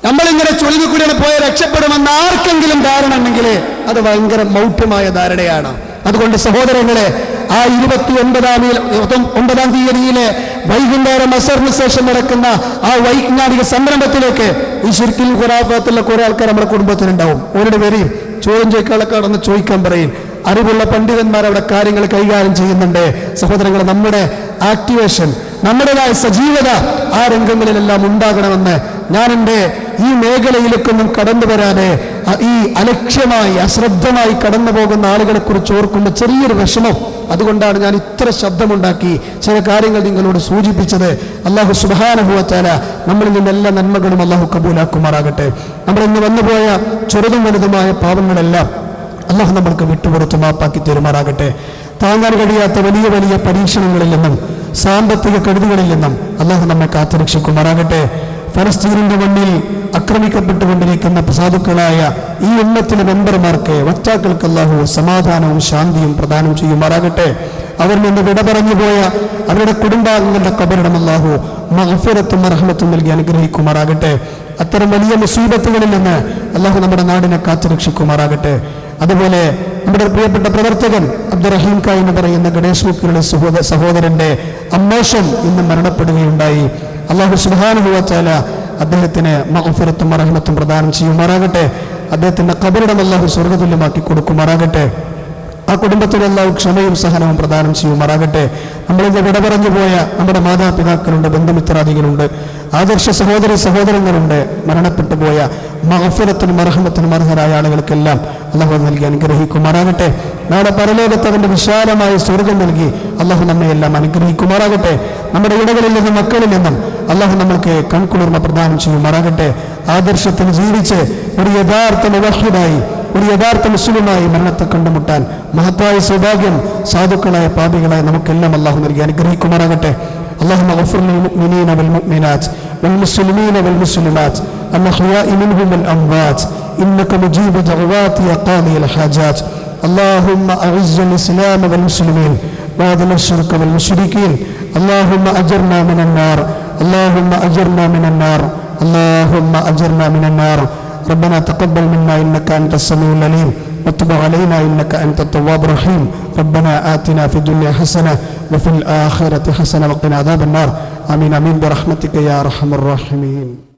നമ്മളിങ്ങനെ ചൊളികൂടിയാണ് പോയ രക്ഷപ്പെടുമെന്ന് ആർക്കെങ്കിലും ധാരണ ഉണ്ടെങ്കിൽ അത് ഭയങ്കര മൗഢ്യമായ ധാരണയാണ്. അതുകൊണ്ട് സഹോദരങ്ങളെ, ആ 29-ാം തീയതിയിലെ വൈകുന്നേരം അസറിന് ശേഷം നടക്കുന്ന ആ വൈജ്ഞാനിക സംരംഭത്തിലേക്ക് ഈ ശിർക്കിൽ ഖുറാഫാത്തുള്ള കുറെ ആൾക്കാർ നമ്മുടെ കുടുംബത്തിനുണ്ടാവും. അവരുടെ പേരെയും ചോദ്യം ചോദിക്കാളൊക്കെ ചോദിക്കാൻ പറയും. അറിവുള്ള പണ്ഡിതന്മാർ അവിടെ കാര്യങ്ങൾ കൈകാര്യം ചെയ്യുന്നുണ്ട്. സഹോദരങ്ങളെ, നമ്മുടെ ആക്ടിവേഷൻ, നമ്മുടേതായ സജീവത ആ രംഗങ്ങളിലെല്ലാം ഉണ്ടാകണമെന്ന് ഞാൻ എൻ്റെ ഈ മേഖലയിലേക്കൊന്നും കടന്നു വരാതെ ഈ അലക്ഷ്യമായി അശ്രദ്ധമായി കടന്നു പോകുന്ന ആളുകളെ കുറിച്ച് ഓർക്കുമ്പോൾ ചെറിയൊരു വിഷമം. അതുകൊണ്ടാണ് ഞാൻ ഇത്ര ശബ്ദമുണ്ടാക്കി ചില കാര്യങ്ങൾ നിങ്ങളോട് സൂചിപ്പിച്ചത്. അല്ലാഹു സുബ്ഹാനഹു വ തആല നമ്മളിൽ നിന്ന് എല്ലാ നന്മകളും അല്ലാഹു കബൂലാക്കുമാറാകട്ടെ. നമ്മൾ ഇന്ന് വന്നുപോയ ചെറുതും വലുതുമായ പാപങ്ങളെല്ലാം അല്ലാഹു നമ്മൾക്ക് വിട്ടുപുറത്ത് മാപ്പാക്കി തരുമാറാകട്ടെ. താങ്ങാൻ കഴിയാത്ത വലിയ വലിയ പരീക്ഷണങ്ങളിൽ നിന്നും സാമ്പത്തിക കെടുതികളിൽ നിന്നും അല്ലാഹു നമ്മെ കാത്തുരക്ഷിക്കുമാറാകട്ടെ. ഫലസ്തീനിന്റെ മണ്ണിൽ ആക്രമിക്കപ്പെട്ടുകൊണ്ടിരിക്കുന്ന സാധുക്കളായ ഈ ഉമ്മത്തിലെ മെമ്പർമാർക്ക്, വക്താക്കൾക്ക് അല്ലാഹു സമാധാനവും ശാന്തിയും പ്രദാനം ചെയ്യുമാറാകട്ടെ. അവരിൽ നിന്ന് വിട പറഞ്ഞു പോയ അവരുടെ കുടുംബാംഗങ്ങളുടെ ഖബറിടം അല്ലാഹു മഗ്ഫിറത്തും റഹ്മത്തും നൽകി അനുഗ്രഹിക്കുമാറാകട്ടെ. അത്തരം വലിയ മുസീബത്തുകളിൽ നിന്ന് അല്ലാഹു നമ്മുടെ നാടിനെ കാത്തുരക്ഷിക്കുമാറാകട്ടെ. അതുപോലെ നമ്മുടെ പ്രിയപ്പെട്ട പ്രവർത്തകൻ അബ്ദുറഹീം ഖാൻ എന്ന് പറയുന്ന ഗണേഷ് മുക്കിയുടെ സഹോദരന്റെ അമ്മോഷം ഇന്ന് മരണപ്പെടുകയുണ്ടായി. അല്ലാഹു സുബ്ഹാനഹു വ തആല അദ്ദേഹത്തിന് മഗ്ഫിറത്തും റഹ്മത്തും പ്രദാനം ചെയ്യുമാറാകട്ടെ. അദ്ദേഹത്തിന്റെ ഖബറിടം അല്ലാഹു സ്വർഗ്ഗതുല്യമാക്കി കൊടുക്കുമാറാകട്ടെ. ആ കുടുംബത്തിൽ അല്ലാഹു ക്ഷമയും സഹനവും പ്രദാനം ചെയ്യുമാറാകട്ടെ. നമ്മളിന്ന് വിട പറഞ്ഞു പോയ നമ്മുടെ മാതാപിതാക്കളുണ്ട്, ബന്ധുമിത്രാദികളുണ്ട്, ആദർശ സഹോദരങ്ങളുണ്ട്. മരണപ്പെട്ടു പോയ മഗ്ഫിറത്തിനും റഹ്മത്തിനും അർഹരായ ആളുകൾക്കെല്ലാം അല്ലാഹു നൽകി അനുഗ്രഹിക്കുമാറാകട്ടെ. നാളെ പരലോകത്ത് അവന്റെ വിശാലമായ സ്വർഗം നൽകി അല്ലാഹു നമ്മയെല്ലാം അനുഗ്രഹിക്കുമാറാകട്ടെ. നമ്മുടെ ഇടകളിൽ നിന്നും മക്കളിൽ നിന്നും അല്ലാഹു നമ്മൾക്ക് കൺകുളിർമ പ്രദാനം ചെയ്യുമാറാകട്ടെ. ആദർശത്തിൽ ജീവിച്ച് ഒരു യഥാർത്ഥ മുവഹ്ഹിദായി, ഒരു യഥാർത്ഥ മുസ്ലിമായി മരണത്തെ കണ്ടുമുട്ടാൻ മഹത്തായ സൗഭാഗ്യം സാധുക്കളായ പാപികളായ നമുക്കെല്ലാം അല്ലാഹു നൽകി അനുഗ്രഹിക്കുമാറാകട്ടെ. اللهم اغفر للمؤمنين والمؤمنات والمسلمين والمسلمات الأحياء منهم والأموات إنك مجيب دعوات يا قاضي الحاجات. اللهم أعز الإسلام والمسلمين وأذل الشرك والمشركين. اللهم أجرنا من النار، اللهم أجرنا من النار، اللهم أجرنا من النار. ربنا تقبل منا إنك أنت السميع العليم وتب علينا إنك أنت التواب الرحيم. ربنا آتنا في الدنيا حسنة وفي الآخرة حسنة وقنا عذاب النار. آمين آمين برحمتك يا أرحم الراحمين.